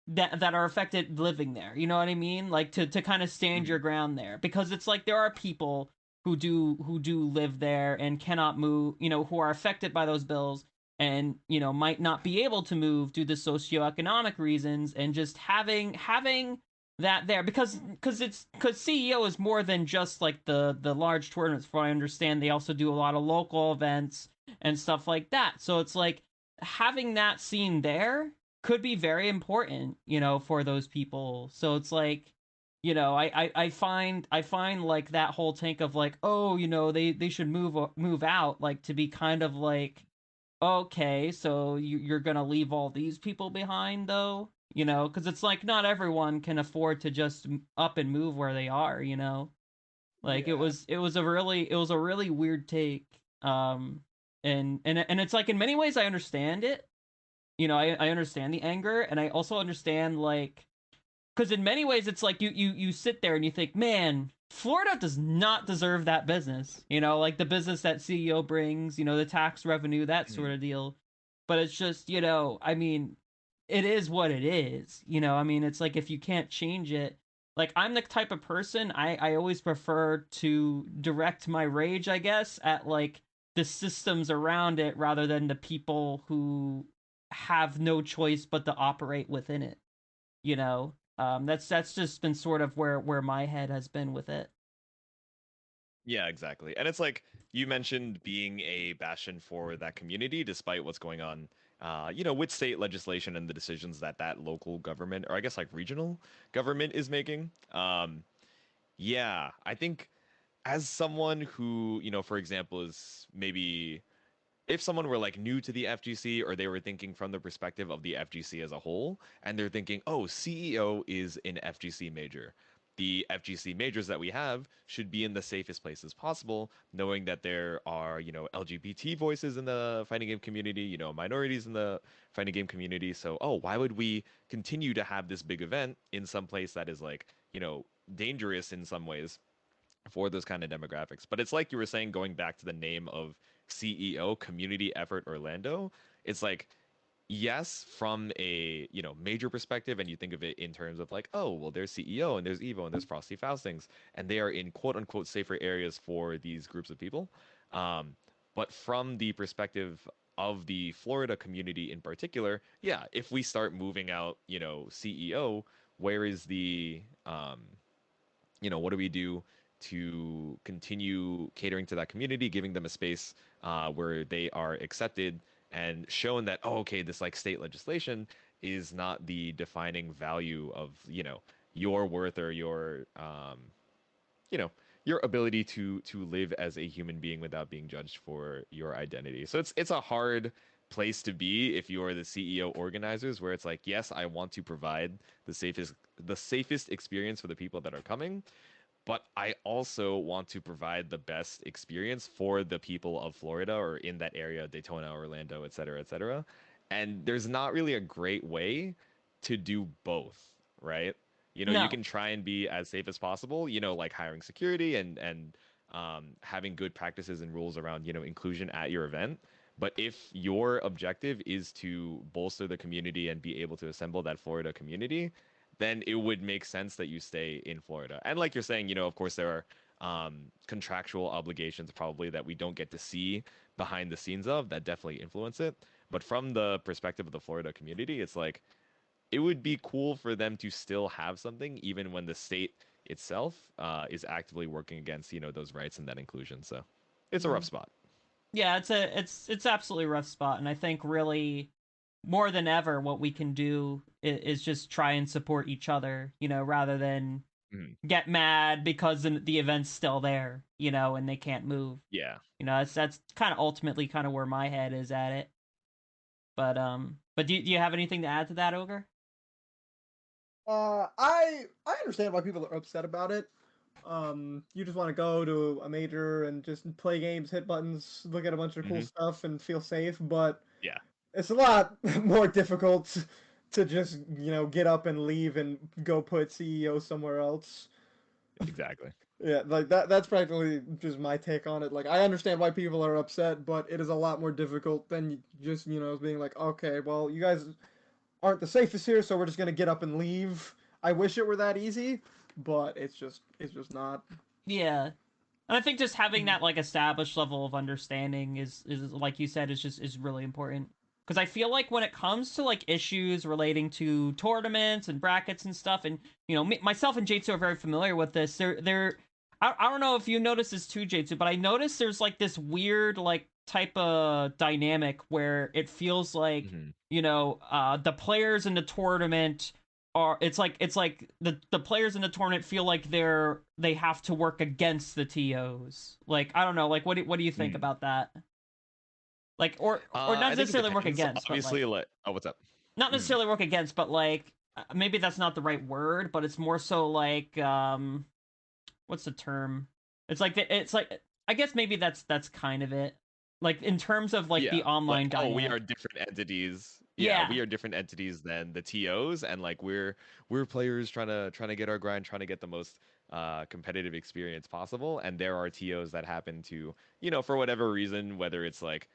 that are affected living there. You know what I mean? Like to kind of stand your Hmm. ground there because it's like there are people who do live there and cannot move, who are affected by those bills and might not be able to move due to socioeconomic reasons and just having that there because CEO is more than just like the large tournaments. From what I understand, they also do a lot of local events and stuff like that. So it's like having that scene there could be very important, for those people. So it's like, I find like that whole tank of like, oh, they should move out, like to be kind of like, okay, so you're gonna leave all these people behind though, because it's like not everyone can afford to just up and move where they are, like it Yeah. was it was a really it was a really weird take, and it's like in many ways I understand it, I understand the anger, and I also understand like because in many ways it's like you sit there and you think, man, Florida does not deserve that business, like the business that CEO brings, the tax revenue, that sort Hmm. of deal. But it's just, I mean, it is what it is, I mean, it's like if you can't change it, like I'm the type of person I always prefer to direct my rage, I guess, at like the systems around it rather than the people who have no choice but to operate within it, that's just been sort of where my head has been with it. Yeah, exactly. And it's like you mentioned being a bastion for that community, despite what's going on, with state legislation and the decisions that that local government, or I guess like regional government, is making. Yeah, I think as someone who, for example, is maybe if someone were like new to the FGC or they were thinking from the perspective of the FGC as a whole, and they're thinking, oh, CEO is an FGC major. the FGC majors that we have should be in the safest places possible, knowing that there are, LGBT voices in the fighting game community, minorities in the fighting game community. So, oh, why would we continue to have this big event in some place that is like, dangerous in some ways for those kind of demographics? But it's like you were saying, going back to the name of CEO, Community Effort Orlando, it's like, yes, from a major perspective, and you think of it in terms of like, oh well, there's CEO and there's Evo and there's Frosty Faustings, and they are in quote unquote safer areas for these groups of people. But from the perspective of the Florida community in particular, yeah, if we start moving out, CEO, where is the what do we do to continue catering to that community, giving them a space where they are accepted and shown that, oh, okay, this like state legislation is not the defining value of, your worth or your, you know, your ability to live as a human being without being judged for your identity. So it's a hard place to be if you are the CEO organizers, where it's like, yes, I want to provide the safest experience for the people that are coming, but I also want to provide the best experience for the people of Florida or in that area, Daytona, Orlando, et cetera, et cetera. And there's not really a great way to do both, right? You No. can try and be as safe as possible, like hiring security and having good practices and rules around, inclusion at your event. But if your objective is to bolster the community and be able to assemble that Florida community, then it would make sense that you stay in Florida. And like you're saying, of course, there are contractual obligations probably that we don't get to see behind the scenes of that definitely influence it. But from the perspective of the Florida community, it's like it would be cool for them to still have something, even when the state itself is actively working against, those rights and that inclusion. So it's a rough Mhm. spot. Yeah, it's absolutely a rough spot, and I think really more than ever, what we can do is just try and support each other, rather than Mhm. get mad because the event's still there, and they can't move. Yeah. That's kind of ultimately kind of where my head is at it. But do you have anything to add to that, Ogre? I understand why people are upset about it. You just want to go to a major and just play games, hit buttons, look at a bunch of cool Hmm. stuff, and feel safe. But Yeah. it's a lot more difficult to just get up and leave and go put CEO somewhere else. Exactly. Yeah, like that's practically just my take on it. Like I understand why people are upset, but it is a lot more difficult than just, being like, "Okay, well, you guys aren't the safest here, so we're just going to get up and leave." I wish it were that easy, but it's just not. Yeah. And I think just having that like established level of understanding is like you said is really important. Because I feel like when it comes to like issues relating to tournaments and brackets and stuff, and myself and Jaytsu are very familiar with this. I don't know if you notice this too, Jaytsu, but I noticed there's like this weird like type of dynamic where it feels like Hmm. the players in the tournament are it's like the players in the tournament feel like they have to work against the TOs. Like I don't know, like what do you think about that? Like or not I think it necessarily work depends. against, but Obviously, like like, oh, what's up? not Mm. necessarily work against, but like maybe that's not the right word, but it's more so like what's the term? It's like I guess maybe that's kind of it. Like in terms of like Yeah, the online like, oh, we dynamic. are different entities. Yeah, Yeah. we are different entities than the TOs, and like we're players trying to get our grind, trying to get the most competitive experience possible. And there are TOs that happen to, for whatever reason, whether it's like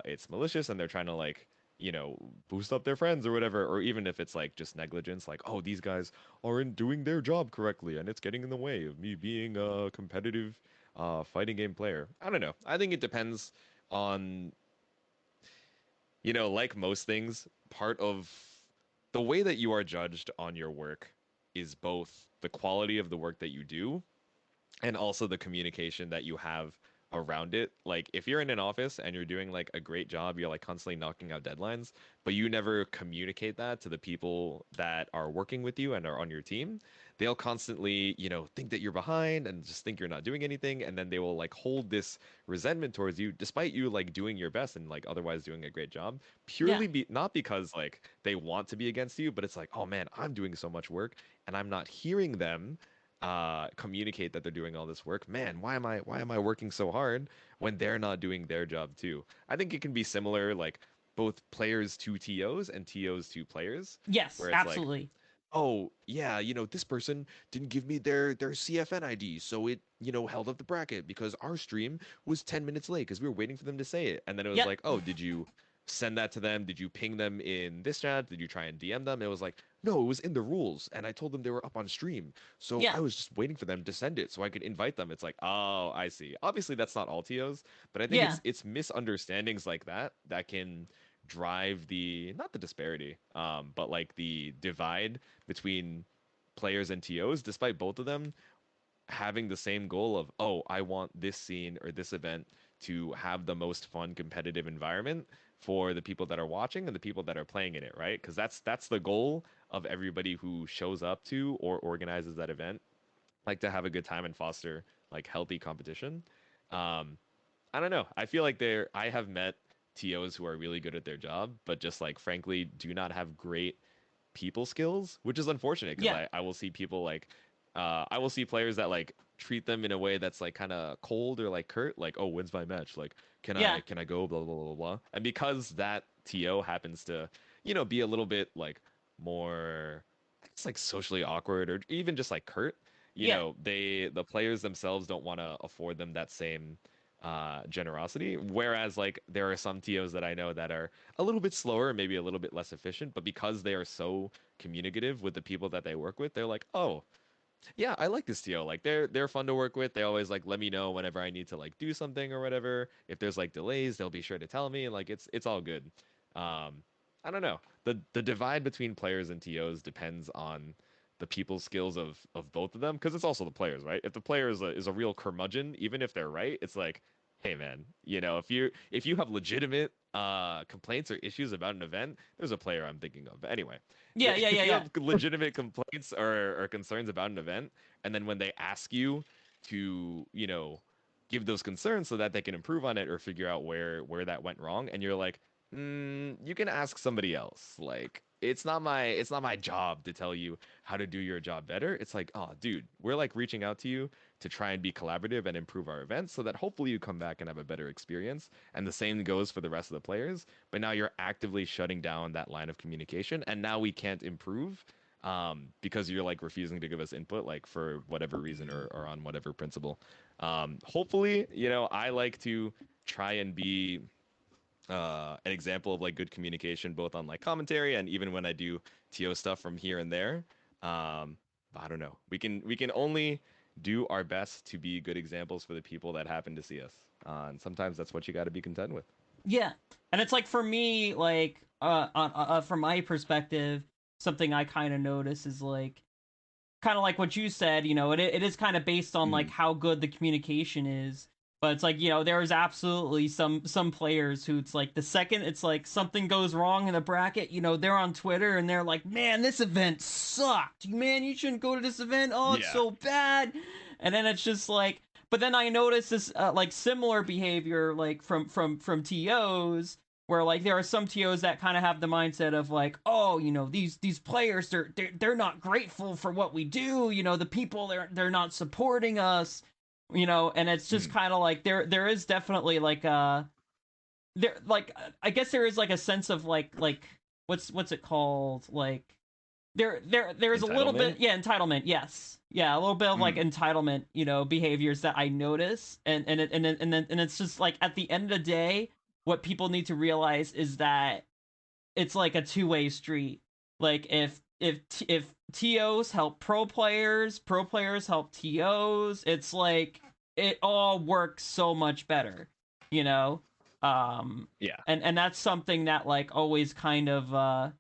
it's malicious and they're trying to like, boost up their friends or whatever, or even if it's like just negligence, like, oh, these guys aren't doing their job correctly and it's getting in the way of me being a competitive fighting game player. I don't know. I think it depends on, like most things, part of the way that you are judged on your work is both the quality of the work that you do and also the communication that you have around it. Like if you're in an office and you're doing like a great job, you're like constantly knocking out deadlines, but you never communicate that to the people that are working with you and are on your team, they'll constantly, think that you're behind and just think you're not doing anything, and then they will like hold this resentment towards you despite you like doing your best and like otherwise doing a great job, Yeah. not because like they want to be against you, but it's like, oh man, I'm doing so much work and I'm not hearing them communicate that they're doing all this work. Man, why am I working so hard when they're not doing their job too? I think it can be similar, like both players to TOs and TOs to players, Yes, where it's like, absolutely. oh yeah, this person didn't give me their CFN ID, so it held up the bracket because our stream was 10 minutes late because we were waiting for them to say it, and then it was Yep. like, oh, did you send that to them? Did you ping them in this chat? Did you try and DM them? It was like, no, it was in the rules, and I told them they were up on stream, so Yeah. I was just waiting for them to send it so I could invite them. It's like, oh, I see. Obviously, that's not all TOs, but I think Yeah. it's misunderstandings like that that can drive the not the disparity, but like the divide between players and TOs, despite both of them having the same goal of, oh, I want this scene or this event to have the most fun competitive environment for the people that are watching and the people that are playing in it, right? Because that's the goal of everybody who shows up to or organizes that event, like to have a good time and foster like healthy competition. Um, I don't know. I feel like I have met TOs who are really good at their job, but just like frankly do not have great people skills, which is unfortunate because Yeah. I will see people like I will see players that like treat them in a way that's like kind of cold or like curt, like, oh, wins my match, like Yeah. can I go, blah blah blah blah blah. And because that TO happens to be a little bit like more, it's like socially awkward or even just like curt, Yeah. the players themselves don't want to afford them that same generosity, whereas like there are some TOs that I know that are a little bit slower, maybe a little bit less efficient, but because they are so communicative with the people that they work with, they're like, oh, yeah, I like this TO. Like they're fun to work with. They always like let me know whenever I need to like do something or whatever. If there's like delays, they'll be sure to tell me. Like it's all good. I don't know. The divide between players and TOs depends on the people skills of both of them, because it's also the players, right? If the player is a real curmudgeon, even if they're right, it's like, hey man, if you have legitimate complaints or issues about an event, there's a player I'm thinking of. But anyway, Yeah. Yeah. if Yeah. you Yeah. have legitimate complaints or concerns about an event, and then when they ask you to, give those concerns so that they can improve on it or figure out where that went wrong, and you're like, you can ask somebody else. Like it's not my job to tell you how to do your job better. It's like, oh, dude, we're like reaching out to you to try and be collaborative and improve our events so that hopefully you come back and have a better experience. And the same goes for the rest of the players. But now you're actively shutting down that line of communication, and now we can't improve because you're like refusing to give us input, like for whatever reason or on whatever principle. Hopefully, I like to try and be an example of like good communication both on like commentary and even when I do TO stuff from here and there. But I don't know. We can only do our best to be good examples for the people that happen to see us. And sometimes that's what you got to be content with. Yeah. And it's like for me, like from my perspective, something I kind of notice is like kind of like what you said, it is kind of based on like Mm. how good the communication is. But it's like, there's absolutely some players who it's like the second it's like something goes wrong in the bracket, they're on Twitter and they're like, "Man, this event sucked. Man, you shouldn't go to this event. Oh, it's Yeah. so bad." And then it's just like, but then I notice this like similar behavior like from TOs where like there are some TOs that kind of have the mindset of like, oh, these players they're not grateful for what we do. The people they're not supporting us. And it's just Mm. kind of like there is definitely like there like I guess there is like a sense of like what's it called, like there's a little bit, Entitlement. yeah, entitlement, yes, yeah, a little bit of like Mm. entitlement, behaviors that I notice, and it's just like at the end of the day, what people need to realize is that it's like a two-way street. Like if TOs help pro players help TOs, it's like it all works so much better, you know? Um Yeah. and that's something that like always kind of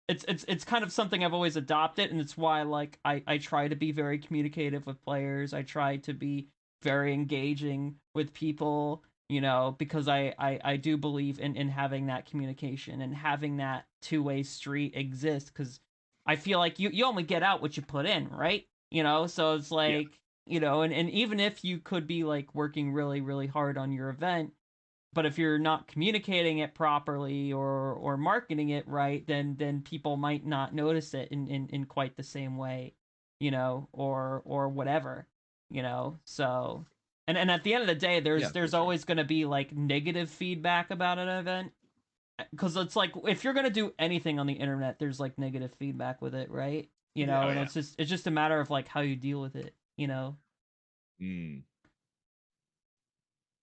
it's kind of something I've always adopted, and it's why like I try to be very communicative with players. I try to be very engaging with people, because I do believe in having that communication and having that two-way street exist, because I feel like you only get out what you put in, right? So it's Yeah. like, and even if you could be like working really, really hard on your event, but if you're not communicating it properly or marketing it right, then people might not notice it in quite the same way, or whatever, so and at the end of the day, Yeah, for there's sure. always going to be like negative feedback about an event, because it's like if you're going to do anything on the internet, there's like negative feedback with it, right? Yeah. Oh And yeah. it's just a matter of like how you deal with it. Mm.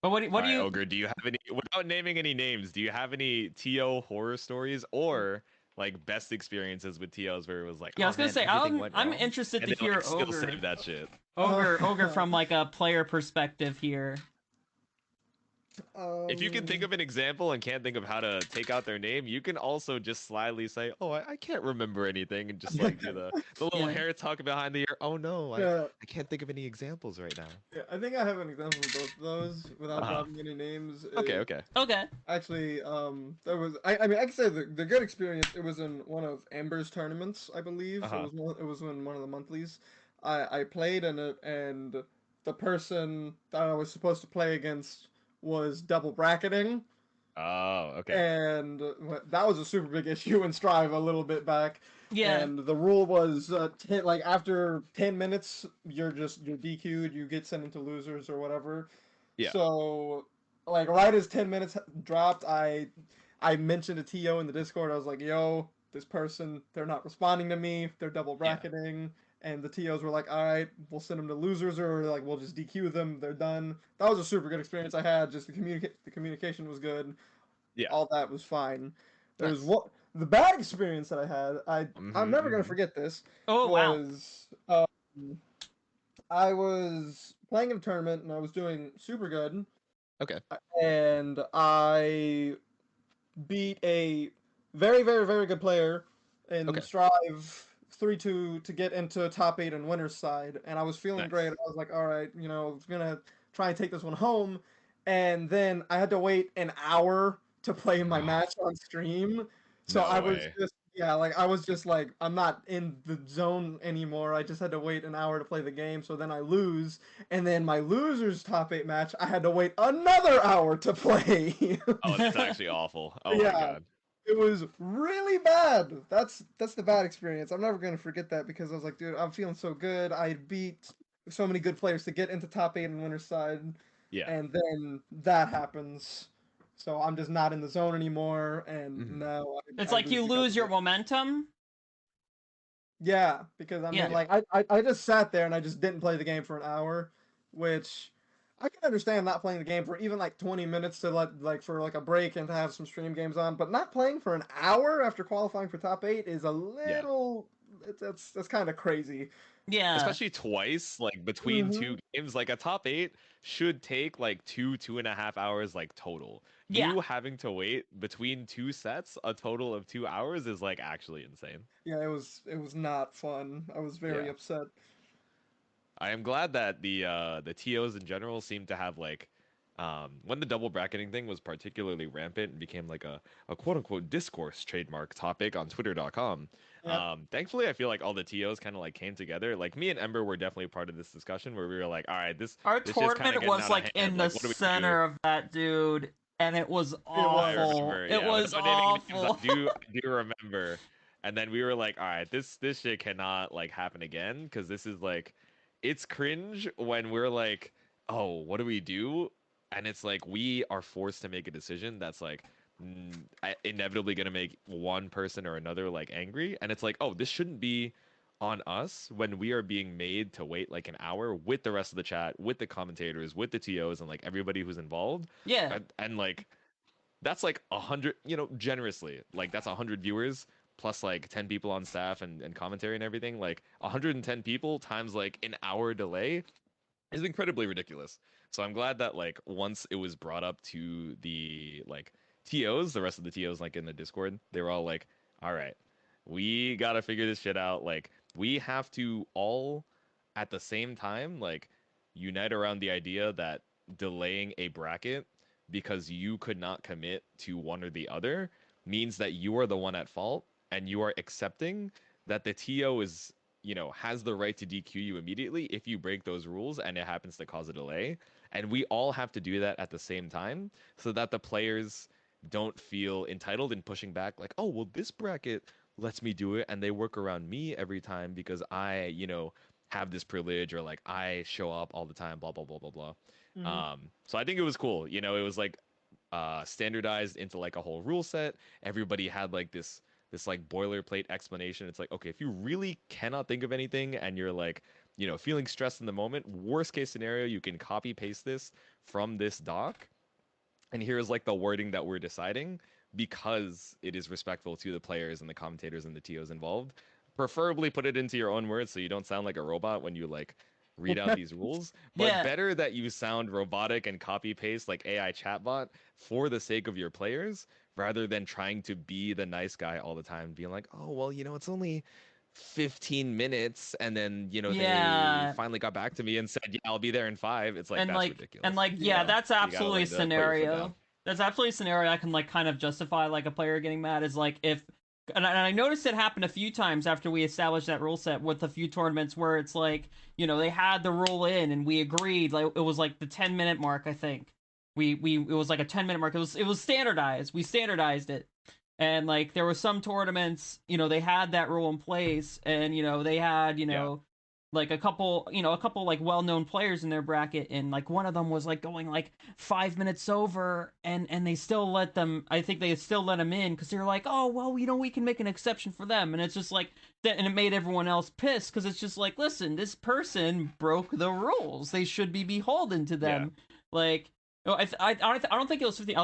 But what All do right, you Ogre, do you have any, without naming any names, do you have any TO horror stories or like best experiences with TOs where it was like, Yeah, I oh was gonna man, say everything went I'm wrong, interested and to then like hear still Ogre. save that shit? Ogre from like a player perspective here. If you can think um, of an example and can't think of how to take out their name, you can also just slyly say, "Oh, I can't remember anything," and just like do the little Yeah. hair tuck behind the ear. Oh no, yeah, I can't think of any examples right now. yeah, I think I have an example of both of those without Uh-huh. dropping any names. Okay, okay. Okay. Actually, there was I mean I can say the good experience. It was in one of Amber's tournaments, I believe. Uh-huh. It was in one of the monthlies. I played in it, and the person that I was supposed to play against was double bracketing, Oh, okay. and that was a super big issue in Strive a little bit back. Yeah. And the rule was like after 10 minutes, you're DQ'd, you get sent into losers or whatever. Yeah. So like right as 10 minutes dropped, I mentioned a TO in the Discord. I was like, "Yo, this person, they're not responding to me. They're double Yeah. bracketing." And the TOs were like, "All right, we'll send them to losers, or like we'll just DQ them. They're done." That was a super good experience I had. Just the communication was good. Yeah. All that was fine. There's Nice. what the bad experience that I had. I'm Mm-hmm. never gonna Mm-hmm. forget this. Oh wow. Was I was playing in a tournament and I was doing super good, Okay. and I beat a very, very, very good player in Okay. Strive 3-2 to get into top 8 and winner's side, and I was feeling great. Nice. I was like, all right, I was gonna try and take this one home, and then I had to wait an hour to play my match on stream. So I No was way. just, yeah, like I was just like, I'm not in the zone anymore. I just had to wait an hour to play the game. So then I lose, and then my losers top 8 match, I had to wait another hour to play. Oh, that's actually awful. Oh my Yeah, God. it was really bad. That's the bad experience. I'm never gonna forget that because I was like, dude, I'm feeling so good. I beat so many good players to get into top 8 and winner's side, Yeah. and then that happens. So I'm just not in the zone anymore, and Mm-hmm. now It's I like lose you because lose of your it. momentum. Yeah, because I Yeah. mean, Yeah. like I just sat there and I just didn't play the game for an hour, which I can understand not playing the game for even like 20 minutes to let like for like a break and to have some stream games on, but not playing for an hour after qualifying for top 8 is a Yeah. little that's kind of crazy. Yeah. Especially twice, like between Hmm. two games, like a top eight should take like 2.5 hours, like total. Yeah. You having to wait between two sets a total of 2 hours is like actually insane. Yeah, it was not fun. I was very Yeah. upset. I am glad that the TOs in general seem to have like when the double bracketing thing was particularly rampant and became like a quote unquote discourse trademark topic on twitter.com. Yeah. Thankfully I feel like all the TOs kind of like came together. Like me and Ember were definitely part of this discussion where we were like, all right, Our this just kind of tournament getting was out of like hand. in the Like what do we do? center of that, dude, and it was It I was. awful. remember, It yeah, was without naming names, awful. I do remember. And then we were like, all right, this shit cannot like happen again because this is like it's cringe when we're like, oh, what do we do? And it's like we are forced to make a decision that's like inevitably gonna make one person or another like angry. And it's like, oh, this shouldn't be on us when we are being made to wait like an hour with the rest of the chat, with the commentators, with the TOs, and like everybody who's involved. Yeah. And like that's like 100, generously, like that's 100 viewers plus like 10 people on staff and commentary and everything, like 110 people times like an hour delay is incredibly ridiculous. So I'm glad that like once it was brought up to the like TOs, the rest of the TOs like in the Discord, they were all like, all right, we gotta figure this shit out. Like we have to all at the same time like unite around the idea that delaying a bracket because you could not commit to one or the other means that you are the one at fault, and you are accepting that the TO is, has the right to DQ you immediately if you break those rules and it happens to cause a delay. And we all have to do that at the same time so that the players don't feel entitled in pushing back, like, oh, well, this bracket lets me do it and they work around me every time because I, have this privilege, or like I show up all the time, blah, blah, blah, blah, blah. Mm-hmm. So I think it was cool. It was like standardized into like a whole rule set. Everybody had like this like boilerplate explanation. It's like, okay, if you really cannot think of anything and you're like, feeling stressed in the moment, worst case scenario, you can copy paste this from this doc, and here's like the wording that we're deciding, because it is respectful to the players and the commentators and the TOs involved. Preferably put it into your own words so you don't sound like a robot when you like read out these rules. But Yeah. better that you sound robotic and copy paste like AI chatbot for the sake of your players, rather than trying to be the nice guy all the time, being like, oh, well, it's only 15 minutes, and then they Yeah. finally got back to me and said, yeah, I'll be there in 5. It's like, and that's like ridiculous. yeah, that's You gotta absolutely a learn to put your foot down. scenario. That's absolutely a scenario I can like kind of justify like a player getting mad is like if and I noticed it happen a few times after we established that rule set with a few tournaments where it's like, they had the rule in and we agreed, like it was like the 10-minute mark, I think. We it was like a 10-minute mark. It was standardized. We standardized it. And like there were some tournaments, they had that rule in place, and they had, Yeah. like a couple like well-known players in their bracket, and like one of them was like going like 5 minutes over, and they still let them, I think they still let them in because they're like, oh well, we can make an exception for them. And it's just like that, and it made everyone else pissed because it's just like, listen, this person broke the rules, they should be beholden to Yeah. them. Like, no, I don't think it was 15. I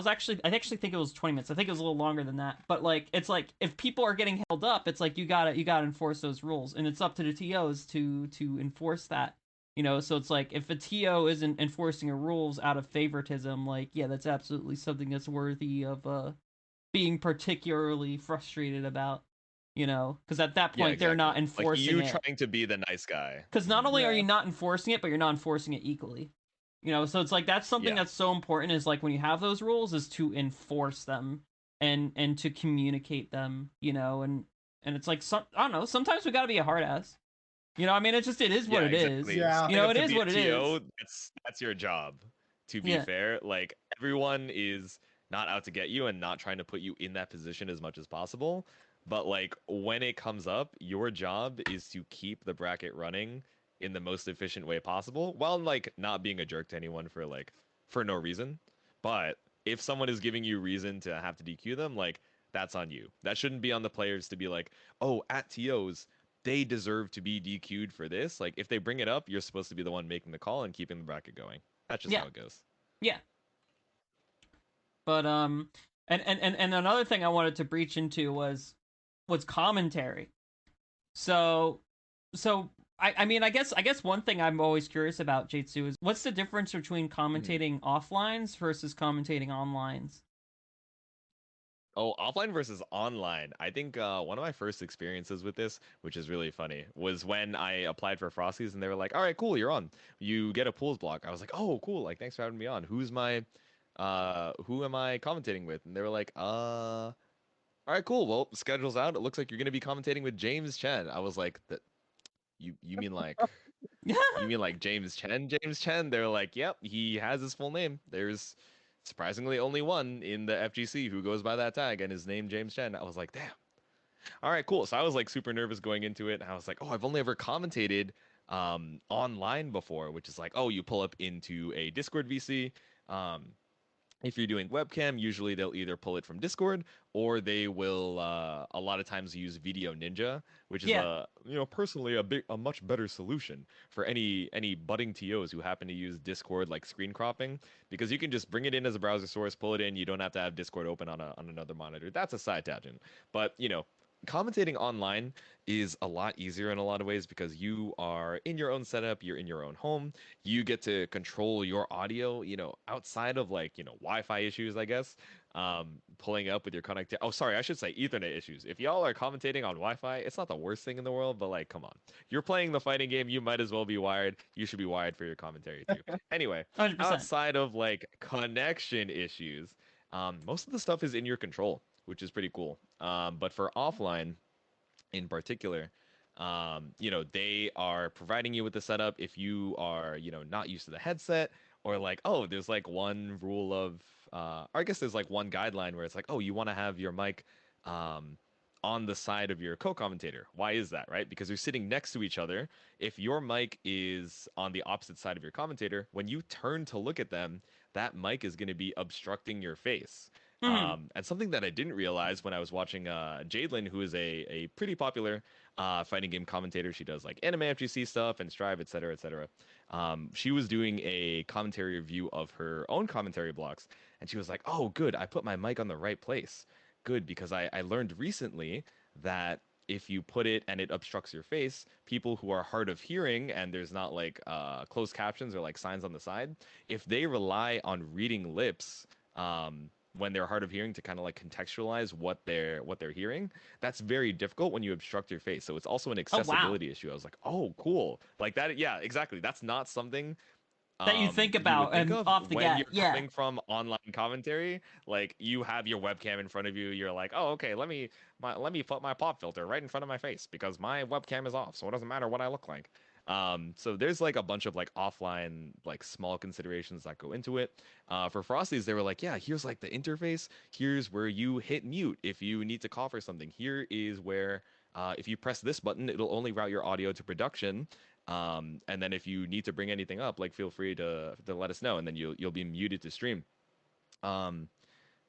actually think it was 20 minutes. I think it was a little longer than that. But like, it's like if people are getting held up, it's like you gotta enforce those rules, and it's up to the TOs to enforce that. So it's like if a TO isn't enforcing a rules out of favoritism, like yeah, that's absolutely something that's worthy of being particularly frustrated about. Because at that Yeah, point they're not exactly. Like enforcing you it. trying to be the nice guy. Because not only are Yeah. you not enforcing it, but you're not enforcing it equally. So it's like that's something Yeah. that's so important, is like when you have those rules is to enforce them and to communicate them, and it's like I don't know, sometimes we gotta be a hard ass. I mean, it is what Yeah, it is. exactly. Yeah. Signing up It to is be a what it is. TO, that's your job. To be Yeah. fair, like everyone is not out to get you and not trying to put you in that position as much as possible. But like when it comes up, your job is to keep the bracket running in the most efficient way possible, while like not being a jerk to anyone for no reason. But if someone is giving you reason to have to DQ them, like that's on you. That shouldn't be on the players to be like, oh, at TOs, they deserve to be DQ'd for this. Like if they bring it up, you're supposed to be the one making the call and keeping the bracket going. That's just Yeah. how it goes. Yeah. But and another thing I wanted to breach into was commentary. So so I mean, I guess one thing I'm always curious about, Jaytsu, is what's the difference between Mhm. commentating offlines versus commentating onlines? Oh, offline versus online. I think one of my first experiences with this, which is really funny, was when I applied for Frosties and they were like, "All right, cool, you're on. You get a pools block." I was like, "Oh, cool. Like, thanks for having me on. Who am I commentating with?" And they were like, all right, cool. Well, schedule's out. It looks like you're gonna be commentating with James Chen." I was like, "That you mean like you mean like James Chen? James Chen?" They're like, "Yep, he has his full name. There's surprisingly only one in the FGC who goes by that tag, and his name James Chen." I was like, "Damn. All right, cool." So I was like super nervous going into it, and I was like, "Oh, I've only ever commentated online before," which is like, oh, you pull up into a Discord VC. Um, if you're doing webcam, usually they'll either pull it from Discord, or they will a lot of times use Video Ninja, which is Yeah. personally a much better solution for any budding TOs who happen to use Discord like screen cropping, because you can just bring it in as a browser source, pull it in. You don't have to have Discord open on another monitor. That's a side tangent, but commentating online is a lot easier in a lot of ways because you are in your own setup, you're in your own home, you get to control your audio, outside of like, Wi-Fi issues, I guess. pulling up with your connectivity. Oh, sorry, I should say Ethernet issues. If y'all are commentating on Wi-Fi, it's not the worst thing in the world, but like, come on. You're playing the fighting game, you might as well be wired. You should be wired for your commentary too. Anyway, 100%. outside of like connection issues, most of the stuff is in your control, which is pretty cool. But for offline in particular, they are providing you with the setup if you are, not used to the headset, or like, oh, there's like one rule of, or I guess there's like one guideline where it's like, oh, you want to have your mic um, on the side of your co-commentator. Why is that, right? Because you're sitting next to each other. If your mic is on the opposite side of your commentator, when you turn to look at them, that mic is going to be obstructing your face. Mhm. And something that I didn't realize when I was watching Jadelyn, who is a pretty popular fighting game commentator. She does like anime FGC stuff and Strive, et cetera, et cetera. She was doing a commentary review of her own commentary blocks, and she was like, "Oh, good, I put my mic on the right place. Good, because I learned recently that if you put it and it obstructs your face, people who are hard of hearing and there's not like closed captions or like signs on the side, if they rely on reading lips." When they're hard of hearing to kind of like contextualize what they're hearing, that's very difficult when you obstruct your face. So it's also an Oh, wow. accessibility issue. I was like, oh, cool. Like that. Yeah, exactly. That's not something That you think you would about think and of off the when get. you're Yeah. coming from online commentary. Like you have your webcam in front of you. You're like, oh, okay, let me put my pop filter right in front of my face because my webcam is off, so it doesn't matter what I look like. So there's like a bunch of like offline, like small considerations that go into it. For Frosties, they were like, yeah, here's like the interface. Here's where you hit mute if you need to cough or something. Here is where if you press this button, it'll only route your audio to production. And then if you need to bring anything up, like feel free to let us know, and then you'll be muted to stream. Um,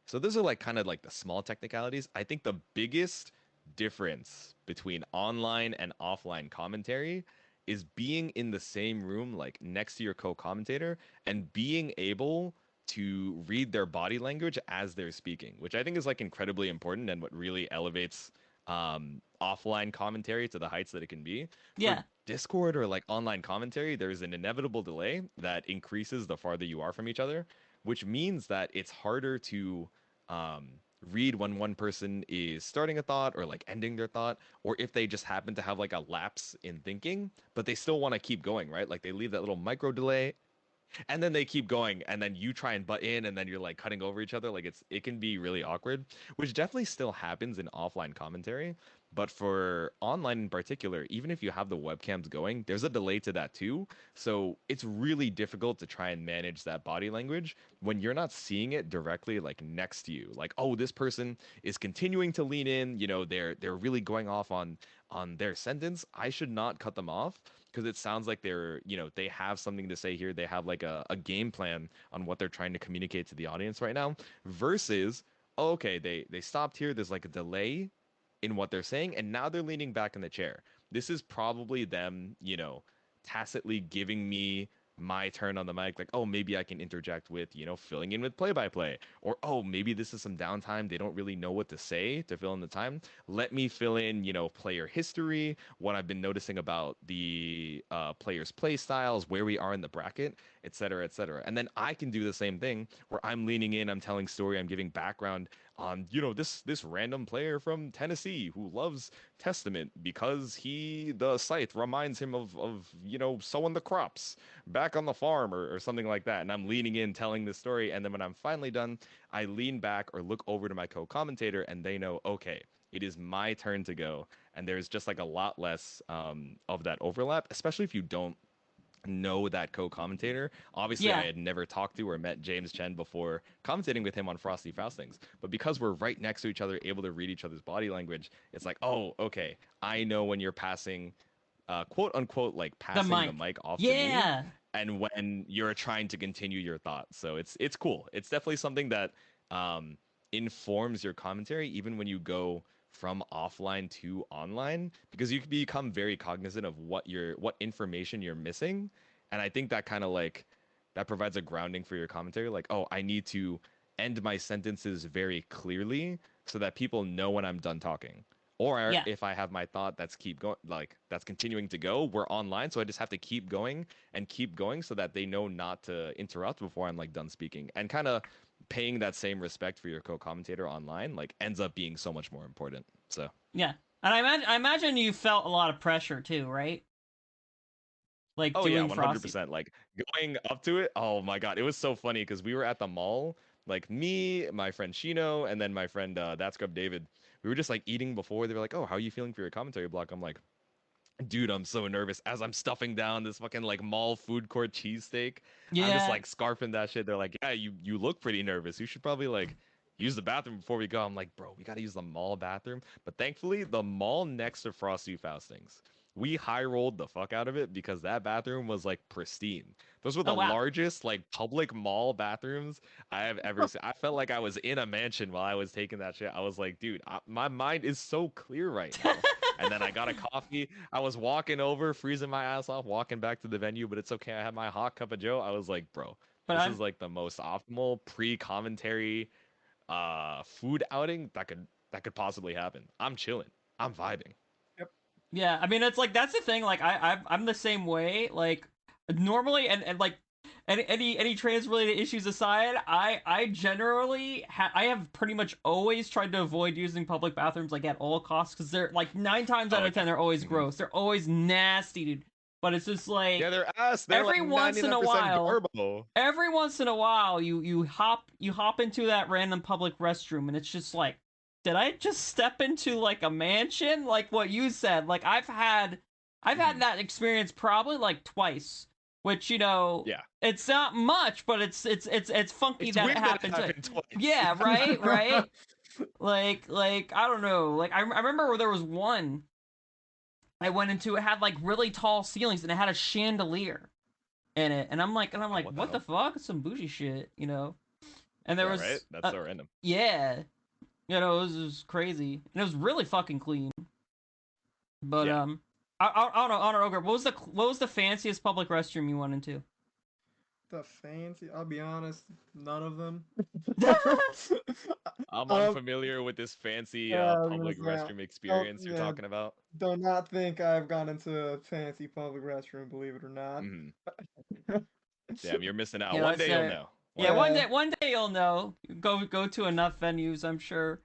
so those are like kind of like the small technicalities. I think the biggest difference between online and offline commentary is being in the same room, like next to your co-commentator, and being able to read their body language as they're speaking, which I think is like incredibly important and what really elevates offline commentary to the heights that it can be. For Yeah. Discord or like online commentary, there's an inevitable delay that increases the farther you are from each other, which means that it's harder to um, read when one person is starting a thought or like ending their thought, or if they just happen to have like a lapse in thinking, but they still want to keep going, right? Like they leave that little micro delay and then they keep going and then you try and butt in and then you're like cutting over each other. Like it can be really awkward, which definitely still happens in offline commentary. But for online in particular, even if you have the webcams going, there's a delay to that too. So it's really difficult to try and manage that body language when you're not seeing it directly like next to you. Like, oh, this person is continuing to lean in, they're really going off on their sentence. I should not cut them off because it sounds like they have something to say here. They have like a game plan on what they're trying to communicate to the audience right now versus, oh, okay, they stopped here. There's like a delay in what they're saying, and now they're leaning back in the chair. This is probably them, tacitly giving me my turn on the mic, like, oh, maybe I can interject with, filling in with play by play. Or, oh, maybe this is some downtime. They don't really know what to say to fill in the time. Let me fill in, player history, what I've been noticing about the players' play styles, where we are in the bracket, et cetera, et cetera. And then I can do the same thing where I'm leaning in, I'm telling story, I'm giving background on, this random player from Tennessee who loves Testament because the scythe reminds him of sowing the crops back on the farm or something like that. And I'm leaning in telling this story. And then when I'm finally done, I lean back or look over to my co-commentator and they know, okay, it is my turn to go. And there's just like a lot less of that overlap, especially if you don't know that co-commentator. Obviously, I Yeah. had never talked to or met James Chen before commentating with him on Frosty Faustings. But because we're right next to each other, able to read each other's body language, it's like, oh, okay, I know when you're passing, quote unquote, like The passing the mic. mic off to me, Yeah. and when you're trying to continue your thought. So it's cool. It's definitely something that um, informs your commentary, even when you go from offline to online, because you can become very cognizant of what information you're missing. And I think that kind of like that provides a grounding for your commentary. Like, oh, I need to end my sentences very clearly so that people know when I'm done talking. Or Yeah. if I have my thought that's keep going, like that's continuing to go, we're online, so I just have to keep going so that they know not to interrupt before I'm like done speaking. And kind of paying that same respect for your co-commentator online like ends up being so much more important. So Yeah, and I imagine you felt a lot of pressure too, right? Like oh yeah, doing Frosty. 100%. Like going up to it, oh my god, it was so funny because we were at the mall, like me, my friend Shino, and then my friend That Scrub David. We were just like eating before. They were like, "Oh, how are you feeling for your commentary block?" I'm like, "Dude, I'm so nervous." As I'm stuffing down this fucking like mall food court cheesesteak, I'm just Yeah. like scarfing that shit. They're like, "Yeah, you look pretty nervous. You should probably like use the bathroom before we go." I'm like, "Bro, we gotta use the mall bathroom." But thankfully, the mall next to Frosty Faustings, we high rolled the fuck out of it because that bathroom was like pristine. Those were Oh the wow. largest like public mall bathrooms I have ever seen. I felt like I was in a mansion while I was taking that shit. I was like, dude, my mind is so clear right now. And then I got a coffee. I was walking over, freezing my ass off, walking back to the venue, but it's okay. I had my hot cup of Joe. I was like, bro, But this I'm is like the most optimal pre-commentary food outing that could possibly happen. I'm chilling. I'm vibing. Yep. yeah. I mean, it's like that's the thing. Like I'm the same way. Like normally, and like any trans related issues aside, I generally I have pretty much always tried to avoid using public bathrooms like at all costs because they're like 9 times out Oh of 10 yeah. they're always Mhm. gross. They're always nasty, dude. But it's just Yeah, like they're ass. They're like every once in a 99% while garbo. every once in a while you hop into that random public restroom and it's just like did I just step into like a mansion like what you said like I've had Mhm. that experience probably like twice which Yeah. it's not much but it's funky It's that it weird that it happened happened twice. yeah right like I don't know like I remember where there was one I went into it had like really tall ceilings and it had a chandelier in it, and Oh, what the what the hell? fuck? It's some bougie shit, you know. And there Yeah, right? was, That's so random. yeah, it was crazy, and it was really fucking clean. But Yeah. I don't know, HonoredOgre, what was the fanciest public restroom you went into? The fancy. I'll be honest, none of them. I'm um, unfamiliar with this fancy yeah, I was gonna public say, restroom don't, experience you're yeah, talking about. do not think I've gone into a fancy public restroom. Believe it or not. Hmm. Damn, you're missing out. you know, One it's day you'll know. yeah, One day. one day you'll know. Go to enough venues, I'm sure.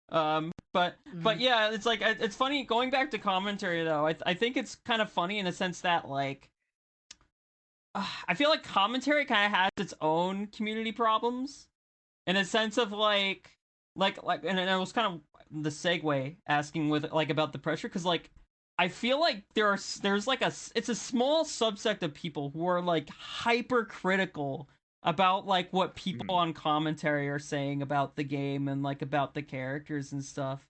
But Mhm. yeah, it's like it's funny going back to commentary though. I think it's kind of funny in the sense that like I feel like commentary kind of has its own community problems in a sense of like and it was kind of the segue asking with like about the pressure because like I feel like there's like it's a small subsect of people who are like hypercritical about like what people Mhm. on commentary are saying about the game and like about the characters and stuff.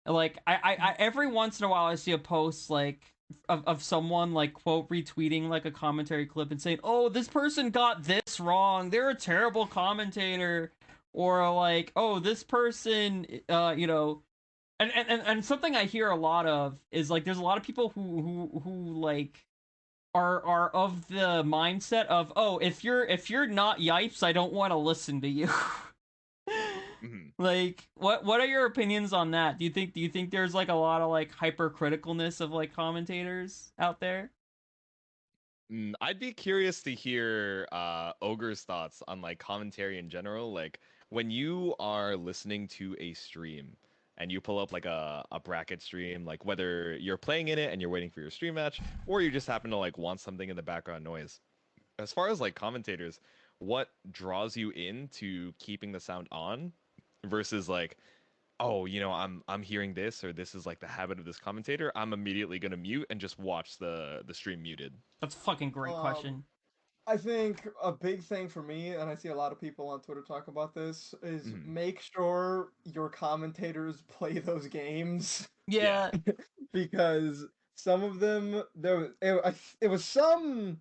Like I every once in a while I see a post like of someone like quote retweeting like a commentary clip and saying, "Oh, this person got this wrong. They're a terrible commentator." Or like, "Oh, this person and something I hear a lot of is like there's a lot of people who like are of the mindset of, "Oh, if you're not yipes, I don't want to listen to you." Mhm. Like, what are your opinions on that? Do you think there's like a lot of like hypercriticalness of like commentators out there? I'd be curious to hear Ogre's thoughts on like commentary in general. Like when you are listening to a stream and you pull up like a bracket stream, like whether you're playing in it and you're waiting for your stream match, or you just happen to like want something in the background noise. As far as like commentators, what draws you into keeping the sound on versus like, oh, I'm hearing this or this is like the habit of this commentator, I'm immediately gonna mute and just watch the stream muted. That's a fucking great Um, question. I think a big thing for me, and I see a lot of people on Twitter talk about this, is Mhm. make sure your commentators play those games Yeah. Yeah, because some of them it was some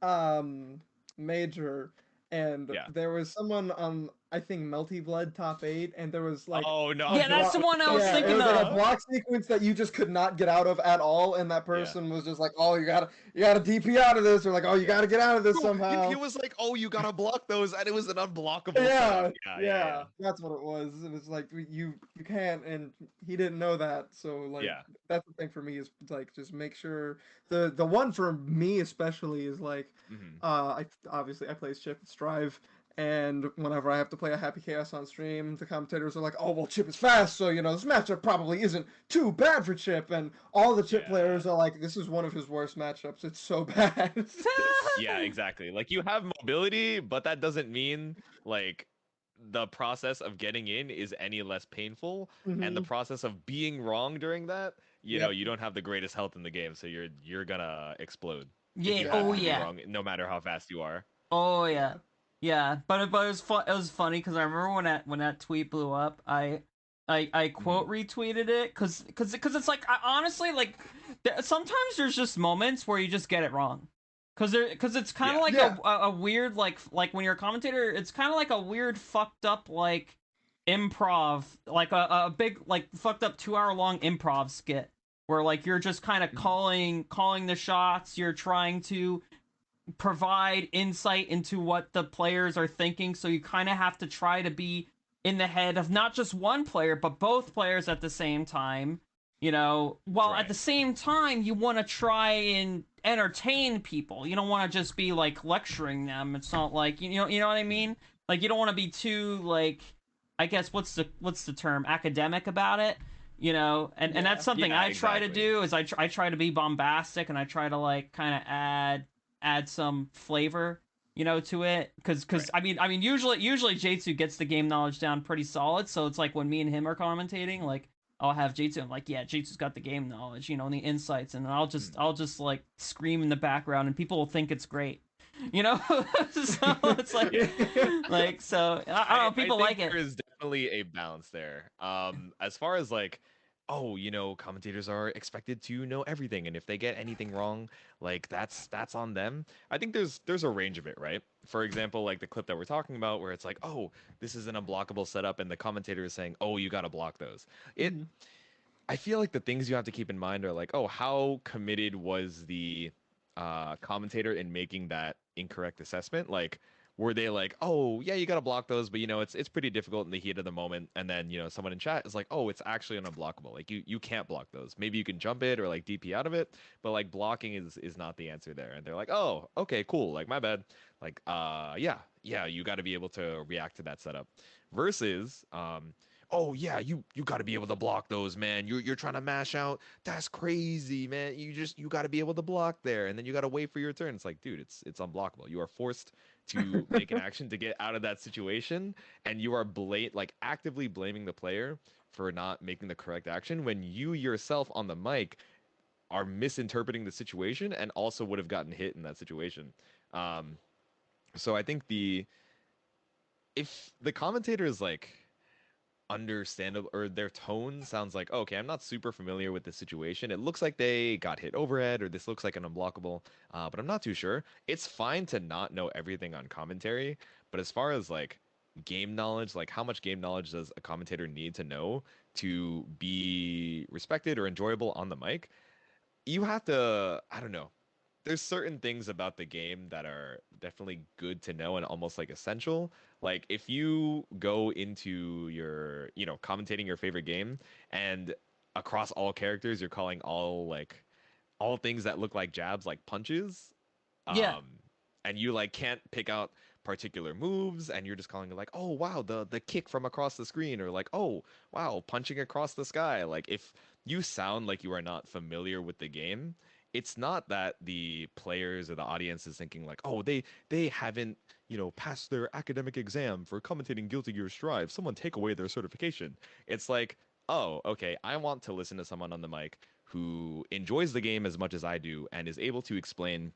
um major, and Yeah. there was someone on, I think, Melty Blood top 8, and there was like Oh no, a yeah, it was that's block. the so one I was Yeah, it thinking was like a of. block sequence that you just could not get out of at all, and that yeah. person was just like, "Oh, you gotta DP out of this," or like, "Oh, you Yeah. gotta get out of this Bro, he somehow." was like, "Oh, you gotta block those," and it was an unblockable setup. Yeah, Yeah, yeah, yeah, yeah, that's what it was. It was like you can't, and he didn't know that. So like yeah. that's the thing for me is like just make sure the one for me especially is like Hmm. I obviously I play Ship Strive, And whenever I have to play a Happy Chaos on stream, the commentators are like, "Oh well, Chip is fast, so this matchup probably isn't too bad for Chip." And all the Chip players are like, "This is one of his worst matchups. It's so bad." Yeah, exactly. Like you have mobility, but that doesn't mean like the process of getting in is any less painful, and the Hmm. process of being wrong during that, Yep. you don't have the greatest health in the game, so you're gonna explode if Yeah. you Oh happen to be Yeah. yeah. wrong, no matter how fast you are. Oh yeah. Yeah. Yeah. But it was fun. It was funny because I remember when that tweet blew up. I quote Mhm. retweeted it because it's like honestly like sometimes there's just moments where you just get it wrong. Cause it's kind of Yeah. like Yeah. a weird like when you're a commentator, it's kind of like a weird fucked up like improv, like a big like fucked up 2 hour long improv skit where like you're just kind of Mhm. calling the shots, you're trying to provide insight into what the players are thinking, so you kind of have to try to be in the head of not just one player but both players at the same time, while at Right. the same time you want to try and entertain people. You don't want to just be like lecturing them. It's not like you know what I Mhm. mean. Like you don't want to be too like, I guess what's the term, academic about it. And that's Yeah. something Yeah, I try to exactly. do is I try to be bombastic, and I try to like kind of add some flavor, to it. Because Right. I mean, usually Jaytsu gets the game knowledge down pretty solid. So it's like when me and him are commentating, like I'll have Jaytsu. I'm like, yeah, Jaytsu's got the game knowledge, and the insights, and Mm. I'll just like scream in the background, and people will think it's great. You know, so it's Yeah. like so I don't know. I People think like it. there is definitely a balance there. As far as like, oh, commentators are expected to know everything, and if they get anything wrong, like that's on them. I think there's a range of it, right? For example, like the clip that we're talking about, where it's like, oh, this is an unblockable setup, and the commentator is saying, oh, you got to block those. It, Hmm. I feel like the things you have to keep in mind are like, oh, how committed was the commentator in making that incorrect assessment? Like, were they like, oh, yeah, you got to block those, but it's pretty difficult in the heat of the moment. And then someone in chat is like, oh, it's actually unblockable. Like you can't block those. Maybe you can jump it or like DP out of it, but like blocking is not the answer there. And they're like, oh, okay, cool. Like my bad. Like yeah, you got to be able to react to that setup. Versus oh yeah, you got to be able to block those, man. You're trying to mash out. That's crazy, man. You got to be able to block there, and then you got to wait for your turn. It's like, dude, it's unblockable. You are forced to make an action to get out of that situation, and you are like actively blaming the player for not making the correct action when you yourself on the mic are misinterpreting the situation and also would have gotten hit in that situation. Um, so I think the if the commentator is like understandable, or their tone sounds like, oh, okay, I'm not super familiar with this situation. It looks like they got hit overhead, or this looks like an unblockable, but I'm not too sure. It's fine to not know everything on commentary, but as far as like game knowledge, like how much game knowledge does a commentator need to know to be respected or enjoyable on the mic? You have to, I don't know, there's certain things about the game that are definitely good to know and almost like essential. Like if you go into your, commentating your favorite game, and across all characters you're calling all things that look like jabs like punches, Yeah, um and you like can't pick out particular moves, and you're just calling it like, oh wow, the kick from across the screen, or like, oh wow, punching across the sky. Like if you sound like you are not familiar with the game, it's not that the players or the audience is thinking like, oh, they haven't passed their academic exam for commentating Guilty Gear Strive, someone take away their certification. It's like, oh, okay, I want to listen to someone on the mic who enjoys the game as much as I do and is able to explain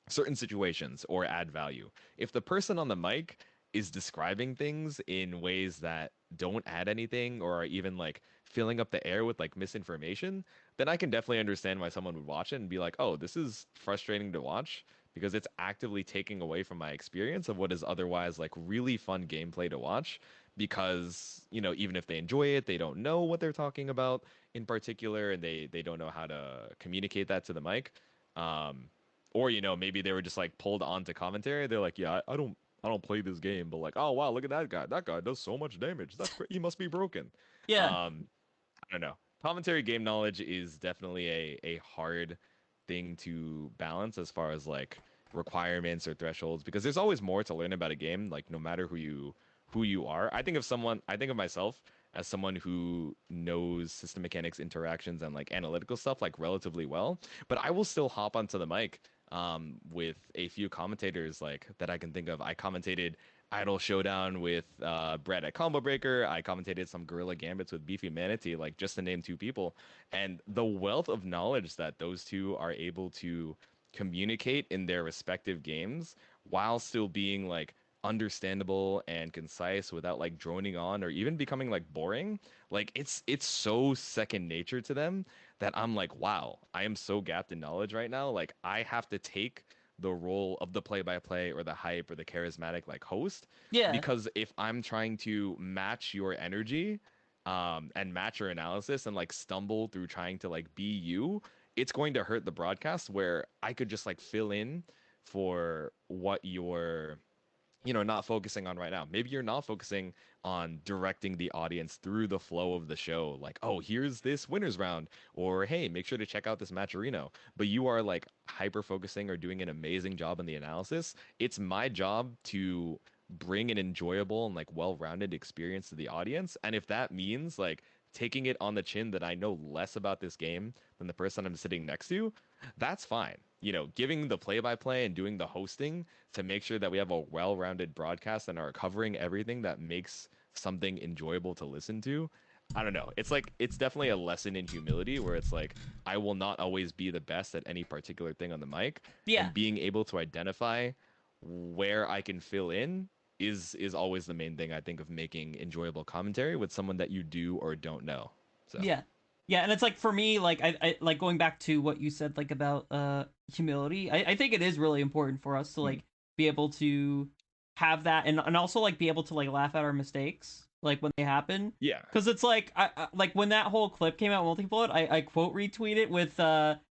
certain situations or add value. If the person on the mic is describing things in ways that don't add anything, or are even like filling up the air with like misinformation, then I can definitely understand why someone would watch it and be like, oh, this is frustrating to watch because it's actively taking away from my experience of what is otherwise like really fun gameplay to watch. Because, even if they enjoy it, they don't know what they're talking about in particular, and they don't know how to communicate that to the mic. Um, or maybe they were just like pulled onto commentary. They're like, yeah, I don't play this game, but like, oh wow, look at that guy. That guy does so much damage. That's great. He must be broken. yeah. um I don't know. Commentary game knowledge is definitely a hard thing to balance as far as like requirements or thresholds, because there's always more to learn about a game, like no matter who you are. I think of myself as someone who knows system mechanics, interactions, and like analytical stuff like relatively well, but I will still hop onto the mic with a few commentators like that I can think of. I commentated Idol Showdown with Brett at Combo Breaker. I commentated some Gorilla Gambits with Beefy Manatee, like just to name two people. And the wealth of knowledge that those two are able to communicate in their respective games while still being like understandable and concise without like droning on or even becoming like boring, like it's so second nature to them that I'm like, wow, I am so gapped in knowledge right now, like I have to take the role of the play-by-play or the hype or the charismatic like host, Yeah. because if I'm trying to match your energy and match your analysis and like stumble through trying to like be you, it's going to hurt the broadcast where I could just like fill in for what you're not focusing on right now. Maybe you're not focusing on directing the audience through the flow of the show. Like, oh, here's this winners round, or hey, make sure to check out this matcherino. But you are like hyper focusing or doing an amazing job in the analysis. It's my job to bring an enjoyable and like well-rounded experience to the audience. And if that means like taking it on the chin that I know less about this game than the person I'm sitting next to, that's fine. Giving the play-by-play and doing the hosting to make sure that we have a well-rounded broadcast and are covering everything that makes something enjoyable to listen to. I don't know. It's definitely a lesson in humility where it's like I will not always be the best at any particular thing on the mic. Yeah. And being able to identify where I can fill in is always the main thing, I think, of making enjoyable commentary with someone that you do or don't know. So Yeah. Yeah, and it's like for me, like I like going back to what you said, like about humility. I think it is really important for us to like be able to have that, and also like be able to like laugh at our mistakes like when they happen. yeah. Because it's like I like when that whole clip came out, multi-float, I quote retweeted with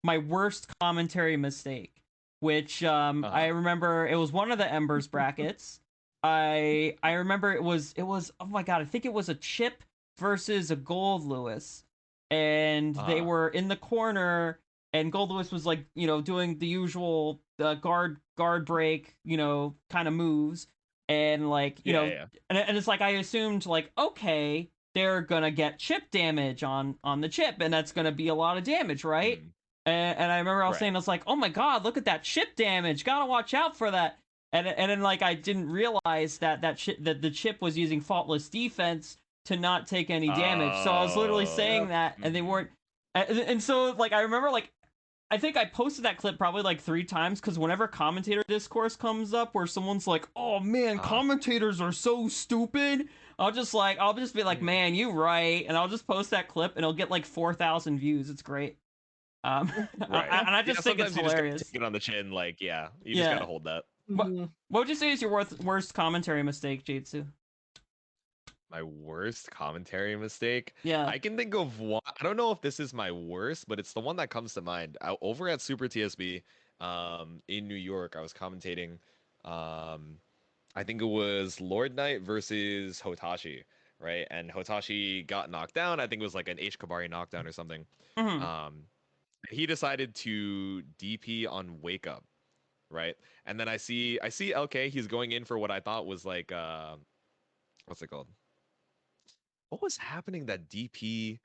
my worst commentary mistake, which I remember it was one of the Embers brackets. I remember it was oh my god, I think it was a chip versus a Gold Lewis, and they were in the corner, and Gold Lewis was like doing the usual guard break kind of moves, and like Yeah. and it's like I assumed like, okay, they're gonna get chip damage on the chip, and that's gonna be a lot of damage, right? Mm, And I remember I was right. saying, I was like, oh my god, look at that chip damage, gotta watch out for that. And then like I didn't realize that that the chip was using faultless defense to not take any damage. So I was literally saying Yep. that, and they weren't. And so like I remember like I think I posted that clip probably like 3 times, because whenever commentator discourse comes up where someone's like, "Oh man, commentators are so stupid," I'll just be like, "Man, you right," and I'll just post that clip, and it'll get like 4,000 views. It's great. Right. And I just think it's Sometimes you just gotta hilarious. take it on the chin, like, yeah, you just Yeah. gotta hold that. What, Mhm. what would you say is your worst commentary mistake, Jaytsu? My worst commentary mistake. Yeah. I can think of one. I don't know if this is my worst, but it's the one that comes to mind. Over at Super TSB, in New York, I was commentating. I think it was Lord Knight versus Hotashi, right? And Hotashi got knocked down. I think it was like an H Kabari knockdown or something. Mm-hmm. He decided to DP on Wake Up, right? And then I see LK. He's going in for what I thought was like what's it called? What was happening that DP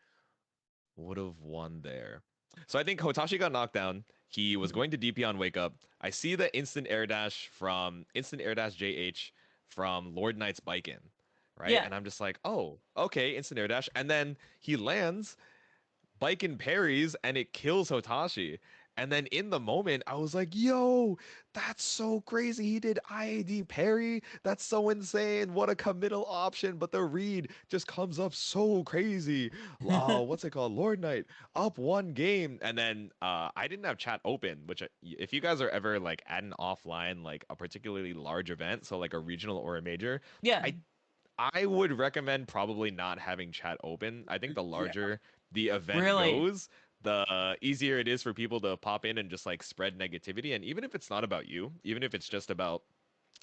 would have won there? So I think Hotashi got knocked down. He was going to DP on Wake Up. I see the instant air dash JH from Lord Knight's bike in, right? Yeah. And I'm just like, oh, okay, instant air dash. And then he lands, bike and parries, and it kills Hotashi. And then in the moment, I was like, yo, that's so crazy. He did IAD parry. That's so insane. What a committal option. But the read just comes up so crazy. What's it called? Lord Knight up one game. And then I didn't have chat open, which if you guys are ever like at an offline, like a particularly large event, so like a regional or a major, Yeah. I would recommend probably not having chat open. I think the larger the event Really? goes, the easier it is for people to pop in and just like spread negativity. And even if it's not about you, even if it's just about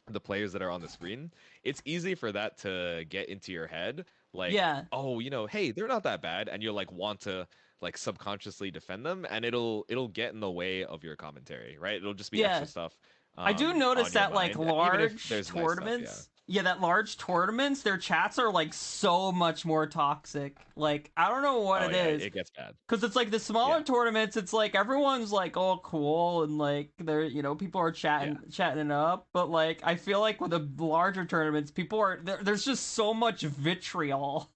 the players that are on the screen, it's easy for that to get into your head. Like, Yeah. oh, hey, they're not that bad, and you'll like want to like subconsciously defend them, and it'll get in the way of your commentary, right? It'll just be Yeah. extra stuff I do notice on your that like mind, even if large there's nice stuff. tournaments, yeah, that large tournaments, their chats are like so much more toxic. Like I don't know what Oh it yeah, is. it gets bad. Cause it's like the smaller Yeah, tournaments, it's like everyone's like all cool and like they're people are yeah. chatting it up. But like I feel like with the larger tournaments, people are there's just so much vitriol,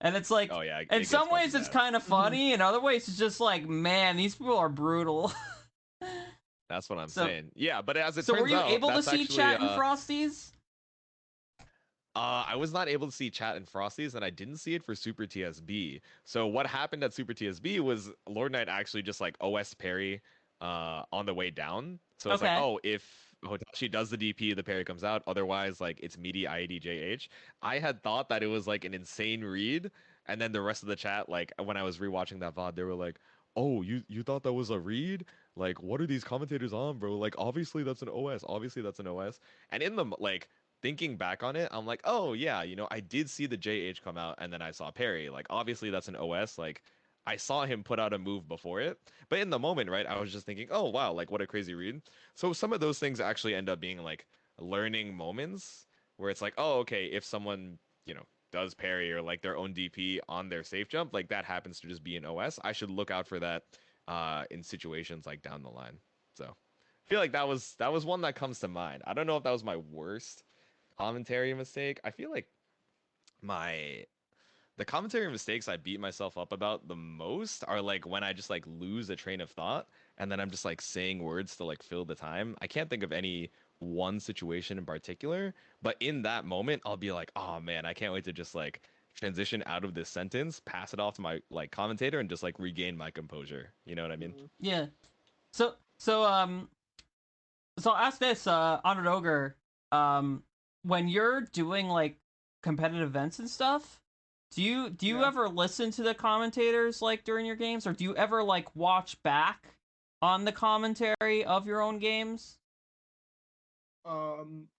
and it's like Oh yeah, in it gets some fucking ways it's bad. kind of Mhm. funny, in other ways it's just like man, these people are brutal. That's what I'm so saying. Yeah, but as it so were turns you out, able to that's see actually chat in Frosties? I was not able to see chat in Frosties, and I didn't see it for Super TSB. So what happened at Super TSB was Lord Knight actually just like OS parry on the way down. So it's like, Okay. oh, if Hotachi does the DP, the parry comes out. Otherwise, like it's meaty IEDJH. I had thought that it was like an insane read, and then the rest of the chat, like when I was rewatching that VOD, they were like, "Oh, you thought that was a read? Like, what are these commentators on, bro? Like, obviously that's an OS. Obviously that's an OS." And in the like thinking back on it, I'm like, oh yeah, I did see the JH come out and then I saw Perry. Like obviously that's an OS. Like I saw him put out a move before it. But in the moment, right, I was just thinking, oh wow, like what a crazy read. So some of those things actually end up being like learning moments where it's like, oh, okay, if someone, does parry or like their own DP on their safe jump, like that happens to just be an OS. I should look out for that in situations like down the line. So I feel like that was one that comes to mind. I don't know if that was my worst commentary mistake. I feel like my the commentary mistakes I beat myself up about the most are like when I just like lose a train of thought and then I'm just like saying words to like fill the time. I can't think of any one situation in particular, but in that moment I'll be like, "Oh man, I can't wait to just like transition out of this sentence, pass it off to my like commentator and just like regain my composure." You know what I mean? Mhm. Yeah. So so um so I'll ask this, HonoredOgre, when you're doing like competitive events and stuff, do you Yeah. ever listen to the commentators like during your games, or do you ever like watch back on the commentary of your own games?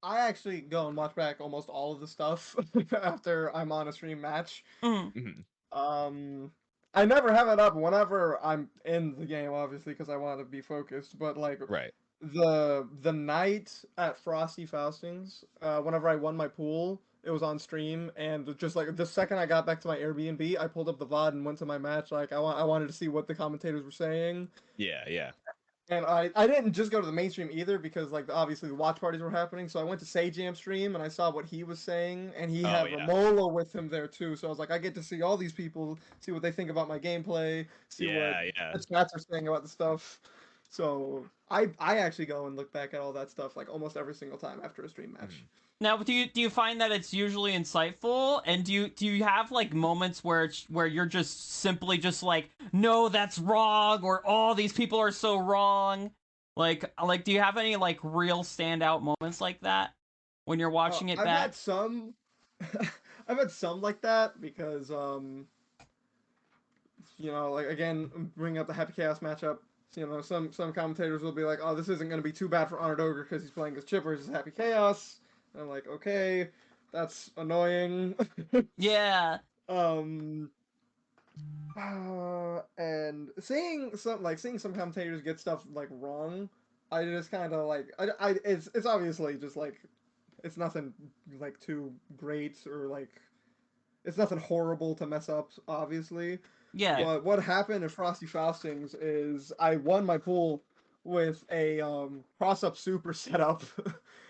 I actually go and watch back almost all of the stuff after I'm on a stream match. Mm. Mhm. Um, I never have it up whenever I'm in the game, obviously, because I want to be focused. But like Right. the night at Frosty Faustings, whenever I won my pool, it was on stream, and just like the second I got back to my Airbnb, I pulled up the VOD and went to my match. Like I wanted to see what the commentators were saying. Yeah, yeah. And I didn't just go to the mainstream either because like obviously the watch parties were happening. So I went to Sajam's stream and I saw what he was saying, and he Oh had yeah. Romola with him there too. So I was like, I get to see all these people, see what they think about my gameplay, see what Yeah, yeah. the chats are saying about the stuff. So I actually go and look back at all that stuff like almost every single time after a stream match. Mhm. Now, do you find that it's usually insightful, and do you have like moments where you're just simply just like, no, that's wrong, or oh, these people are so wrong, like do you have any like real standout moments like that when you're watching it I've had back? some, I've had some like that because like again, bringing up the Happy Chaos matchup. Some commentators will be like, "Oh, this isn't going to be too bad for HonoredOgre because he's playing as Chip versus Happy Chaos." And I'm like, "Okay, that's annoying." Yeah, um, and seeing some commentators get stuff like wrong, I just kind of like it's obviously just like it's nothing like too great or like it's nothing horrible to mess up, obviously. yeah, Yeah. But what happened in Frosty Faustings is I won my pool with a cross up super setup.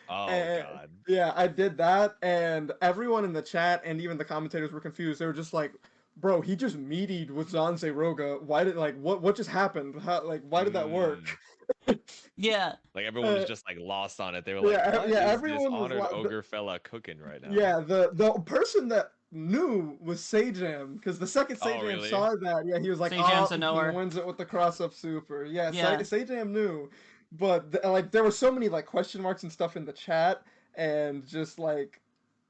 Oh And God. yeah, I did that, and everyone in the chat and even the commentators were confused. They were just like, "Bro, he just meatied with Zanze Roga. Why did what just happened? Why did that work?" Mm. yeah. Like everyone was Uh, just like lost on it. They were like, yeah, "What yeah. is this Everyone was honored like, ogre fella cooking right now?" yeah, the person that knew was Sajam, because the second Oh Sajam really? saw that, yeah, he was like, Jam's "Oh, a he knower. wins it with the cross up super." Yeah, Yeah, Sajam knew, but like there were so many like question marks and stuff in the chat, and just like,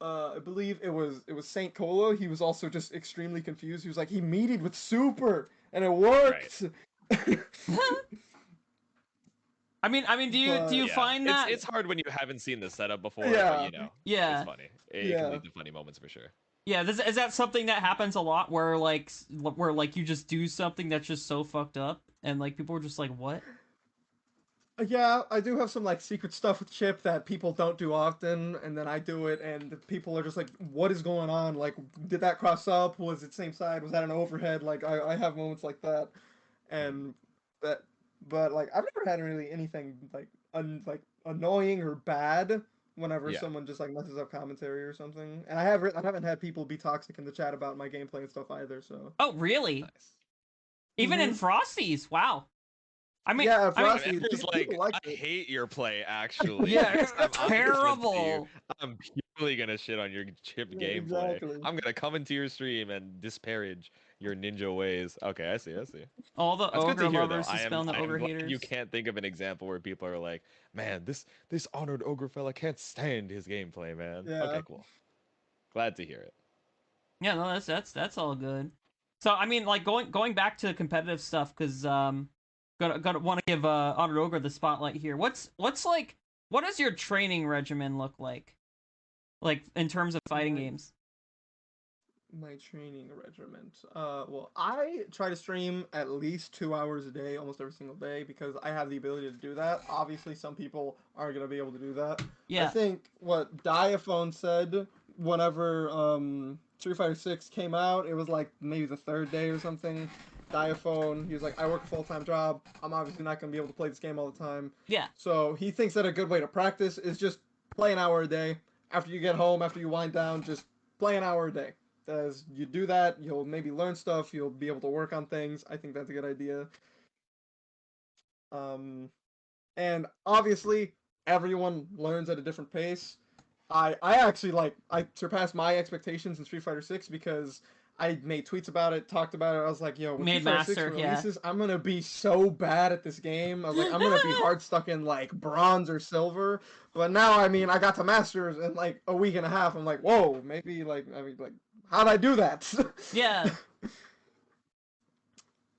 I believe it was Saint Cola. He was also just extremely confused. He was like, he meted with super, and it Right. worked. I mean, do you But Yeah. find It's that? it's hard when you haven't seen the setup before, but yeah, it's Yeah, funny. It can yeah. lead to funny moments for sure. yeah. Is that something that happens a lot where like you just do something that's just so fucked up, and like people are just like, what? Yeah, I do have some like secret stuff with Chip that people don't do often, and then I do it, and people are just like, "What is going on? Like, did that cross up? Was it same side? Was that an overhead?" Like, I have moments like that, Mhm. and that, but like I've never had really anything like like annoying or bad whenever Yeah. someone just like messes up commentary or something. And I haven't had people be toxic in the chat about my gameplay and stuff either. So. Oh, really? Nice. Even in Frosties? Wow. I mean, Yeah, I mean, Frosty, Ember's people like, like I it. hate your play, actually. yeah, Next time I'm gonna come to you, terrible. I'm purely gonna shit on your chip Yeah, gameplay. exactly. I'm gonna come into your stream and disparage your ninja ways. Okay, I see, I see. All the That's good to ogre hear, though. lovers dispelling the I am ogre glad you haters. can't think of an example where people are like, man, this honored ogre fella can't stand his gameplay, man. Yeah. Okay, cool. Glad to hear it. Yeah, no, that's all good. So I mean, like going back to competitive stuff, because gotta want to give Honored Ogre the spotlight here. What's like what does your training regimen look like in terms of fighting My games? my training regiment. Well, I try to stream at least 2 hours a day, almost every single day, because I have the ability to do that. Obviously, some people aren't gonna be able to do that. I Yeah, think what Diaphone said whenever Street Fighter 6 came out, it was like maybe the third day or something. Diaphone, he was like, I work a full-time job. I'm obviously not gonna be able to play this game all the time. yeah, So he thinks that a good way to practice is just play an hour a day. After you get home, after you wind down, just play an hour a day. As you do that, you'll maybe learn stuff. You'll be able to work on things. I think that's a good idea. Um, and obviously, everyone learns at a different pace. I actually like I surpassed my expectations in Street Fighter 6 because I made tweets about it, talked about it. I was like, yo, when Street made Fighter 6 master. Yeah, releases, I'm gonna be so bad at this game. I was like, I'm gonna be hard stuck in like bronze or silver. But now, I mean, I got to masters in like a week and a half. I'm like, whoa, maybe like I mean, like, how'd I do that? yeah.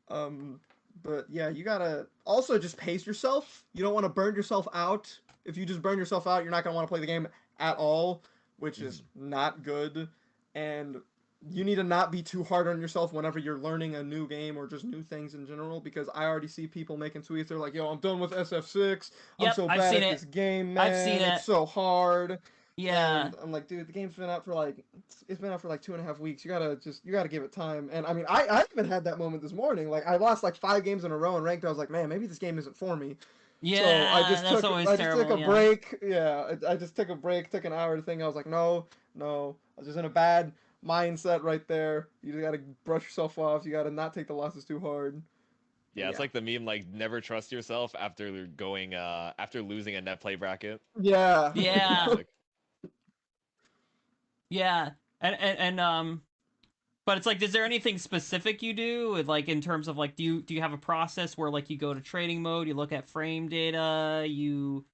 Um, but yeah, you gotta also just pace yourself. You don't want to burn yourself out. If you just burn yourself out, you're not gonna want to play the game at all, which is Mhm. not good. And you need to not be too hard on yourself whenever you're learning a new game or just new things in general. Because I already see people making tweets. They're like, "Yo, I'm done with SF6. I'm Yep, so I've bad seen at it. this game, I've seen man. It's it. so hard." Yeah, And I'm like, dude, the game's been out for like it's been out for like 2.5 weeks. You gotta give it time. And I mean, I even had that moment this morning. Like I lost like 5 games in a row in ranked. I was like, man, maybe this game isn't for me. So yeah. That's always I just took terrible. a Yeah, break. Yeah, I just took a break, took an hour to think. I was like, no, no, I was just in a bad mindset right there. You just gotta brush yourself off. You gotta not take the losses too hard. Yeah, And it's yeah, like the meme, like never trust yourself after going after losing a net play bracket. yeah, yeah, Classic. yeah. And but it's like, is there anything specific you do with, like, in terms of like, do you have a process where like you go to trading mode, you look at frame data, you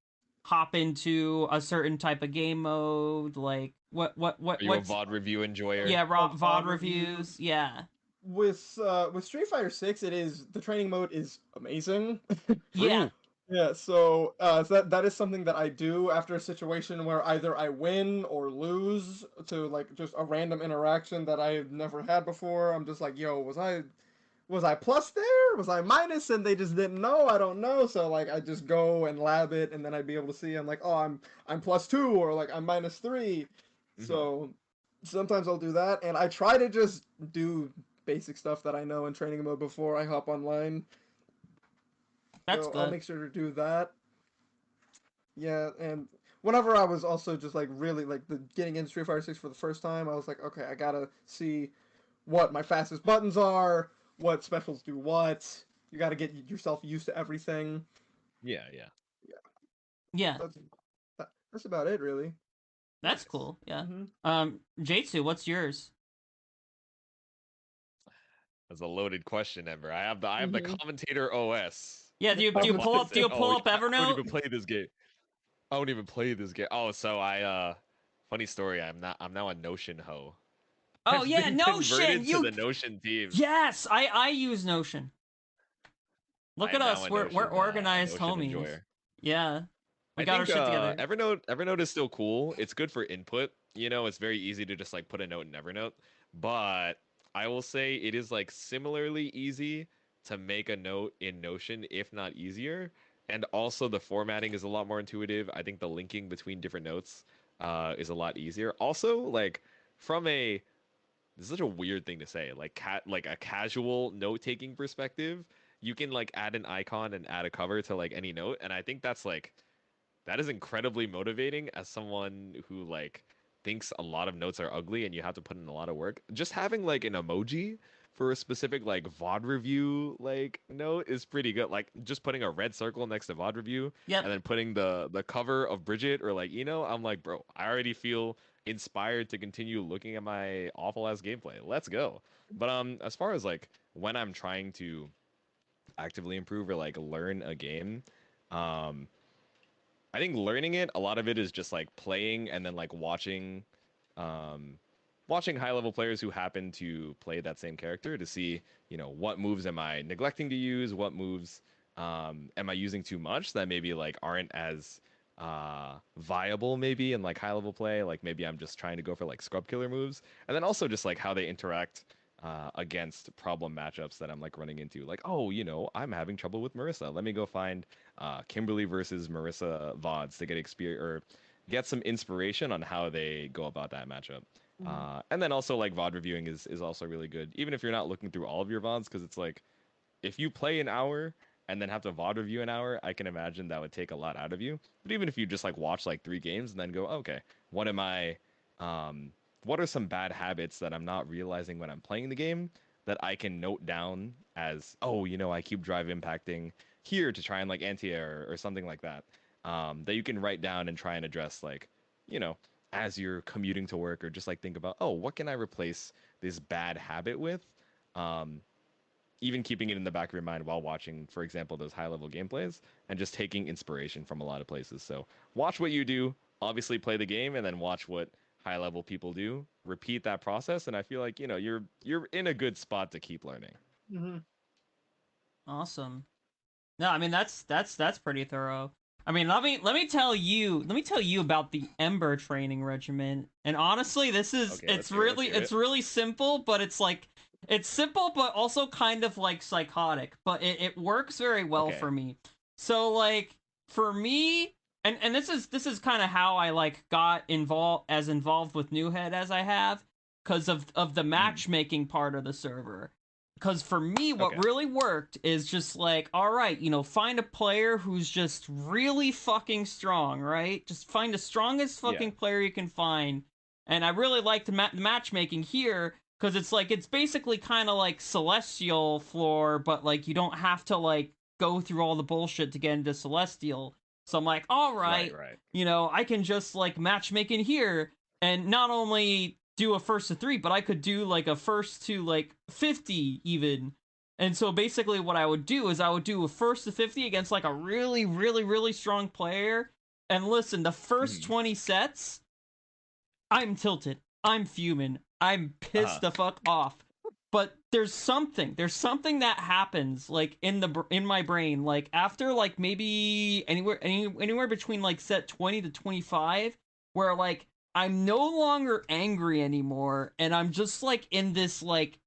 hop into a certain type of game mode, like Are you a what's VOD review enjoyer? yeah, of VOD VOD reviews. reviews, yeah, With Street Fighter 6, it is the training mode is amazing. yeah, True. Yeah, so that is something that I do after a situation where either I win or lose to like just a random interaction that I've never had before. I'm just like, yo, was I plus there? Was I minus and they just didn't know? I don't know. So like I just go and lab it and then I'd be able to see I'm like, oh, I'm +2 or like I'm -3. Hmm. So sometimes I'll do that and I try to just do basic stuff that I know in training mode before I hop online. that's So I'll good. make sure to do that. Yeah, and whenever I was also just like really like the getting into Street Fighter 6 for the first time, I was like, okay, I gotta see what my fastest buttons are, what specials do what. You gotta get yourself used to everything. Yeah, yeah. Yeah, Yeah, that's that's about it really. that's Nice. cool. Yeah. Hmm. Jaytsu, what's yours? That's a loaded question, Ember. I have the Hmm. commentator OS. Yeah, The do you That's why pull I up do said, you oh, pull up I don't Evernote? even play this game. I don't even play this game. Oh, so funny story. I'm now a Notion hoe. Oh I've yeah, been Notion. converted to You the Notion team. yes, I use Notion. I Look at am now us. a We're organized Notion homies. enjoyer. Yeah. We I got our think shit together. Evernote is still cool. It's good for input. You know, it's very easy to just like put a note in Evernote. But I will say it is like similarly easy to make a note in Notion, if not easier. and also the formatting is a lot more intuitive. I think the linking between different notes is a lot easier. Also, like from a this is such a weird thing to say, like a casual note-taking perspective, you can like add an icon and add a cover to like any note, and I think that's like that is incredibly motivating as someone who like thinks a lot of notes are ugly and you have to put in a lot of work. Just having like an emoji for a specific like VOD review like note is pretty good. Like just putting a red circle next to VOD review Yep. and then putting the cover of Bridget or like I'm like, bro, I already feel inspired to continue looking at my awful ass gameplay. Let's go. But as far as like when I'm trying to actively improve or like learn a game, um I think learning it, a lot of it is just like playing and then like um, watching high level players who happen to play that same character to see, what moves am I neglecting to use, what moves am I using too much that maybe like aren't as viable maybe in like high level play. Like maybe I'm just trying to go for like scrub killer moves, and then also just like how they interact against problem matchups that I'm like running into. Like, oh, I'm having trouble with Marissa. Let me go find Kimberly versus Marissa VODs to get experience or get some inspiration on how they go about that matchup. And then also like VOD reviewing is also really good, even if you're not looking through all of your VODs, because it's like if you play an hour and then have to VOD review an hour, I can imagine that would take a lot out of you. But even if you just like watch like 3 games and then go, okay, what am I what are some bad habits that I'm not realizing when I'm playing the game that I can note down as, oh, I keep drive impacting here to try and like anti-air or something like that. That you can write down and try and address like, you know, as you're commuting to work or just like think about, oh, what can I replace this bad habit with? Um, Even keeping it in the back of your mind while watching, for example, those high level gameplays and just taking inspiration from a lot of places. So watch what you do, obviously play the game, and then watch what high level people do. Repeat that process, and I feel like you're in a good spot to keep learning. Mm-hmm. Awesome. No, I mean that's pretty thorough. I mean, let me tell you about the Ember training regimen. And honestly, this is Okay, it's let's hear it. Let's really hear it's it. really simple, but it's simple but also kind of like psychotic, but it works very well Okay. for me. So like for me, and this is kind of how I like got involved with New Head as I have, because of the Mm, matchmaking part of the server. Because for me, what okay. really worked is just like, all right, find a player who's just really fucking strong, right? Just find the strongest Yeah. fucking player you can find. And I really like the matchmaking here because it's basically kind of like Celestial floor, but like you don't have to like go through all the bullshit to get into Celestial. So I'm like, all Right. right, Right. I can just like matchmake in here and not only do a first to 3, but I could do like a first to like 50 even. And so basically what I would do is I would do a first to 50 against like a really, really, really strong player. And listen, the first Mm-hmm. 20 sets, I'm tilted. I'm fuming. I'm pissed Uh-huh. the fuck off. But there's something that happens like in my brain like after like maybe anywhere between like set 20 to 25 where like I'm no longer angry anymore and I'm just like in this like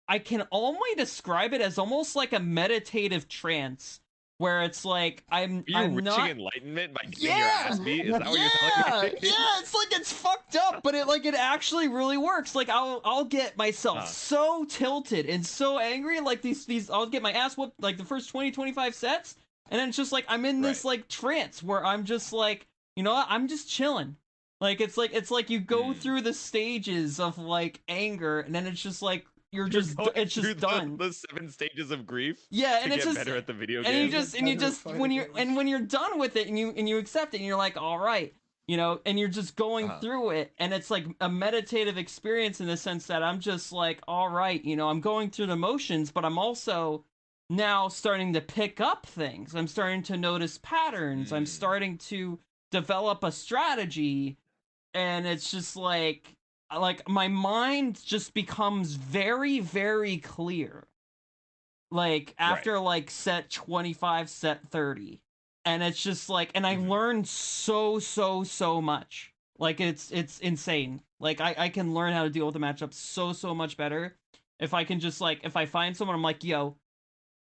I can only describe it as almost like a meditative trance where it's like Are you I'm reaching not. enlightenment by getting your Yeah, ass beat? Is that what you're telling yeah, me? yeah. It's like it's fucked up, but it actually really works. Like I'll get myself uh, so tilted and so angry. Like these I'll get my ass whooped like the first 20-25 sets, and then it's just like I'm in this right. like trance where I'm just like you know what I'm just chilling. Like it's like you go Mm. through the stages of like anger, and then it's just like You're going it's through just done. the 7 stages of grief Yeah, to and it's get just better at the video and you You game. get just and you better at just fighting games. when you're done with it and you accept it and you're like, all right, and you're just going Uh-huh. through it and it's like a meditative experience in the sense that I'm just like, all right, I'm going through the motions, but I'm also now starting to pick up things. I'm starting to notice patterns. I'm Mm. starting to develop a strategy and it's just like my mind just becomes very very clear like Right. after like set 25 set 30 and it's just like and I Mhm. learned so much like it's insane like I can learn how to deal with the matchup so much better if I can just like if I find someone I'm like yo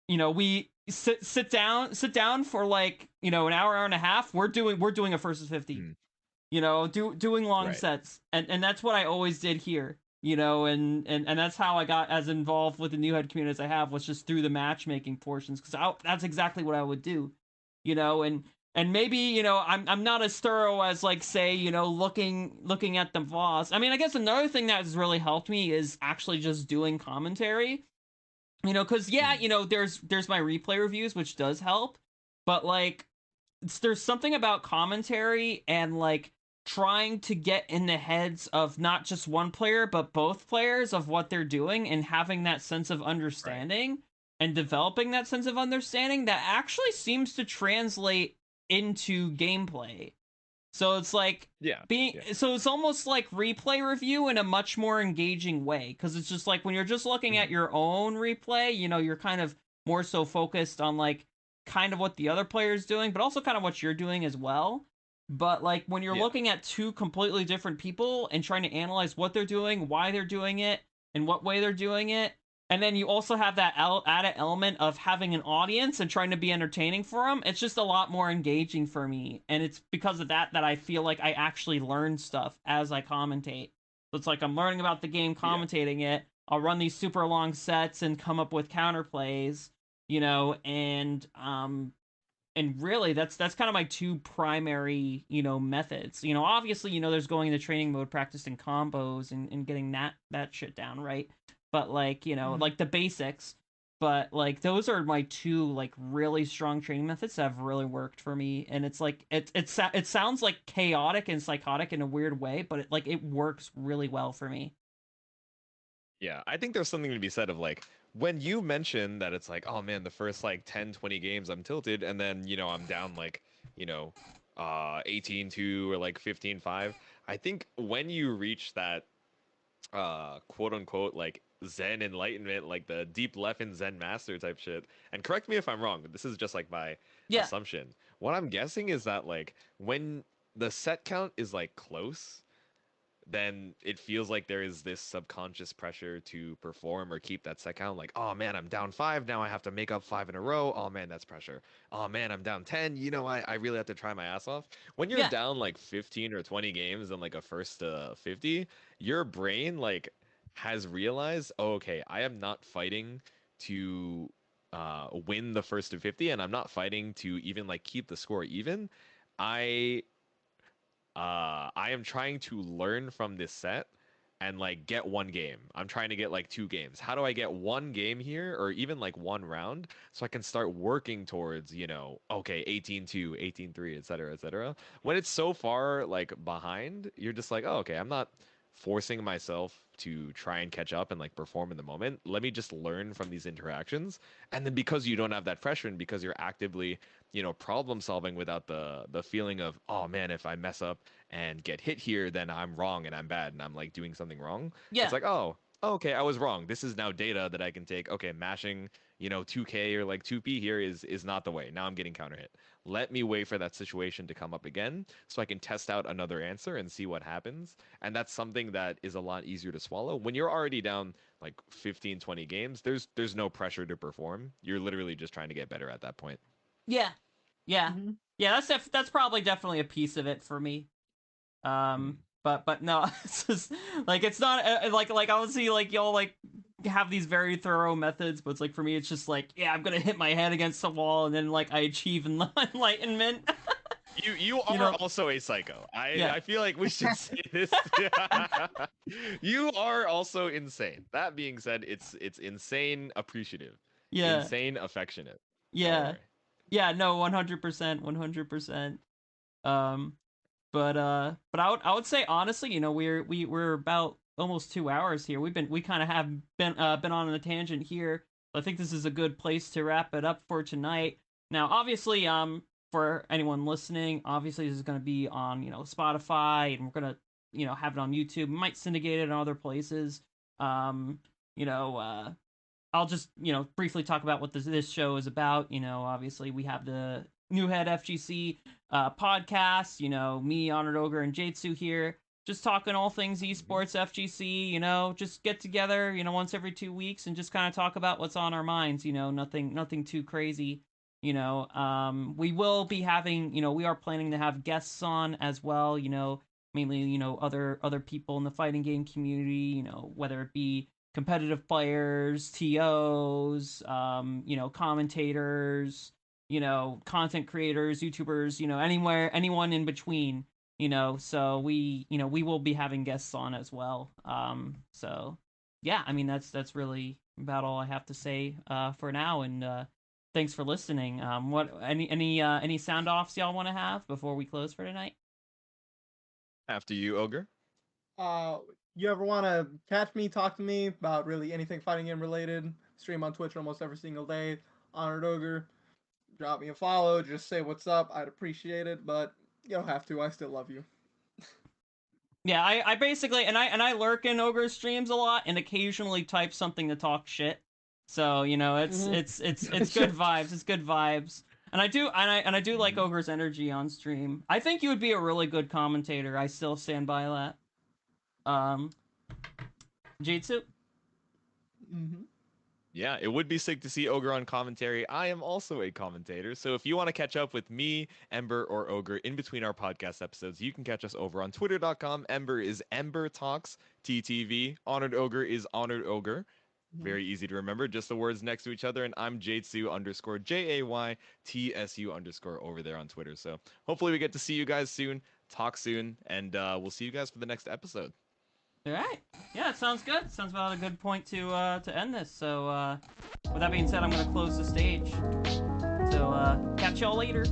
we sit down for like, an hour and a half. We're doing a versus 50. Mm. Doing long Right. sets, and that's what I always did here. And that's how I got as involved with the new head community as I have, was just through the matchmaking portions, because that's exactly what I would do. And maybe, I'm not as thorough as, like, say, looking at the VOS. I mean, I guess another thing that has really helped me is actually just doing commentary. Because there's my replay reviews, which does help, but like there's something about commentary and like trying to get in the heads of not just one player but both players of what they're doing, and having that sense of Right. understanding and developing that sense of understanding that actually seems to translate into gameplay. So it's like Yeah. so it's almost like replay review in a much more engaging way, because it's just like when you're just looking at Mhm. your own replay, you're kind of more so focused on like kind of what the other player's doing, but also kind of what you're doing as well. But like when you're Yeah. looking at two completely different people and trying to analyze what they're doing, why they're doing it, and what way they're doing it, and then you also have that added element of having an audience and trying to be entertaining for them, it's just a lot more engaging for me. And it's because of that I feel like I actually learn stuff as I commentate. So it's like I'm learning about the game, Yeah. commentating it. I'll run these super long sets and come up with counterplays, and really that's kind of my two primary, methods. Obviously, there's going into training mode, practicing combos, and getting that shit down, right? But like, Mhm. like the basics. But like those are my two like really strong training methods that have really worked for me. And it's like it sounds like chaotic and psychotic in a weird way, but it works really well for me. Yeah, I think there's something to be said of like when you mention that it's like, oh man, the first like 10, 20 games I'm tilted, and then, I'm down like, 18-2 or like 15-5. I think when you reach that quote unquote like Zen enlightenment, like the deep left in Zen master type shit, and correct me if I'm wrong, but this is just like my Yeah. assumption. What I'm guessing is that like when the set count is like close, then it feels like there is this subconscious pressure to perform or keep that set count. Like, oh man, I'm down 5. Now I have to make up 5 in a row. Oh man, that's pressure. Oh man, I'm down 10. I really have to try my ass off. When you're Yeah. down like 15 or 20 games in like a first to 50, your brain like has realized, oh, okay, I am not fighting to win the first to 50, and I'm not fighting to even like keep the score even. I I am trying to learn from this set and like get one game. I'm trying to get like two games. How do I get one game here or even like one round so I can start working towards, okay, 18-2, 18-3, etc., etc. When it's so far like behind, you're just like, oh, okay, I'm not forcing myself to try and catch up and like perform in the moment. Let me just learn from these interactions. And then because you don't have that pressure and because you're actively, problem solving without the feeling of, oh man, if I mess up and get hit here, then I'm wrong and I'm bad and I'm like doing something wrong. It's Yeah. like, oh, okay, I was wrong. This is now data that I can take. Okay, mashing, 2K or like 2P here is not the way. Now I'm getting counter hit. Let me wait for that situation to come up again so I can test out another answer and see what happens. And that's something that is a lot easier to swallow. When you're already down like 15, 20 games, there's no pressure to perform. You're literally just trying to get better at that point. Yeah. Yeah. Mhm. Yeah, that's probably definitely a piece of it for me. Hmm. But no, it's just like it's not like obviously like y'all like have these very thorough methods, but it's like for me it's just like, yeah, I'm gonna hit my head against the wall and then like I achieve enlightenment. You you are know? also a psycho. I Yeah. I feel like we should say this. You are also insane. That being said, it's insane appreciative, Yeah. insane affectionate. Don't Yeah. worry. Yeah, no, 100%, 100%. Um but I would say honestly, we're about almost 2 hours here. We kind of have been on a tangent here. I think this is a good place to wrap it up for tonight. Now, obviously, for anyone listening, obviously this is going to be on Spotify, and we're gonna have it on YouTube. We might syndicate it in other places. Um, you know, I'll just briefly talk about what this show is about. Obviously we have the new Head FGC podcast. Me, HonoredOgre, and Jaytsu here. just talking all things esports, FGC, just get together, once every 2 weeks and just kind of talk about what's on our minds, nothing too crazy. We will be having, we are planning to have guests on as well, mainly, other people in the fighting game community, whether it be competitive players, TOs, commentators, content creators, YouTubers, anyone in between, so we will be having guests on as well. So yeah, I mean, that's really about all I have to say, for now. And, thanks for listening. Any sound offs y'all want to have before we close for tonight? After you, Ogre. You ever want to catch me, talk to me about really anything fighting game related? Stream on Twitch almost every single day. HonoredOgre. Drop me a follow. Just say what's up. I'd appreciate it, but you don't have to. I still love you. Yeah, I basically I lurk in Ogre streams a lot and occasionally type something to talk shit. So it's good vibes. It's good vibes. And I do like Ogre's energy on stream. I think you would be a really good commentator. I still stand by that. Jaytsu? Yeah, it would be sick to see Ogre on commentary. I am also a commentator, so if you want to catch up with me, Ember, or Ogre in between our podcast episodes, you can catch us over on twitter.com. Ember is EmberTalks, TTV. HonoredOgre is HonoredOgre. Very easy to remember, just the words next to each other. And I'm Jaytsu _ JAYTSU _ over there on Twitter. So hopefully we get to see you guys soon, talk soon, and we'll see you guys for the next episode. All right. Yeah, it sounds good. Sounds about a good point to end this. So with that being said, I'm going to close the stage. So catch y'all later.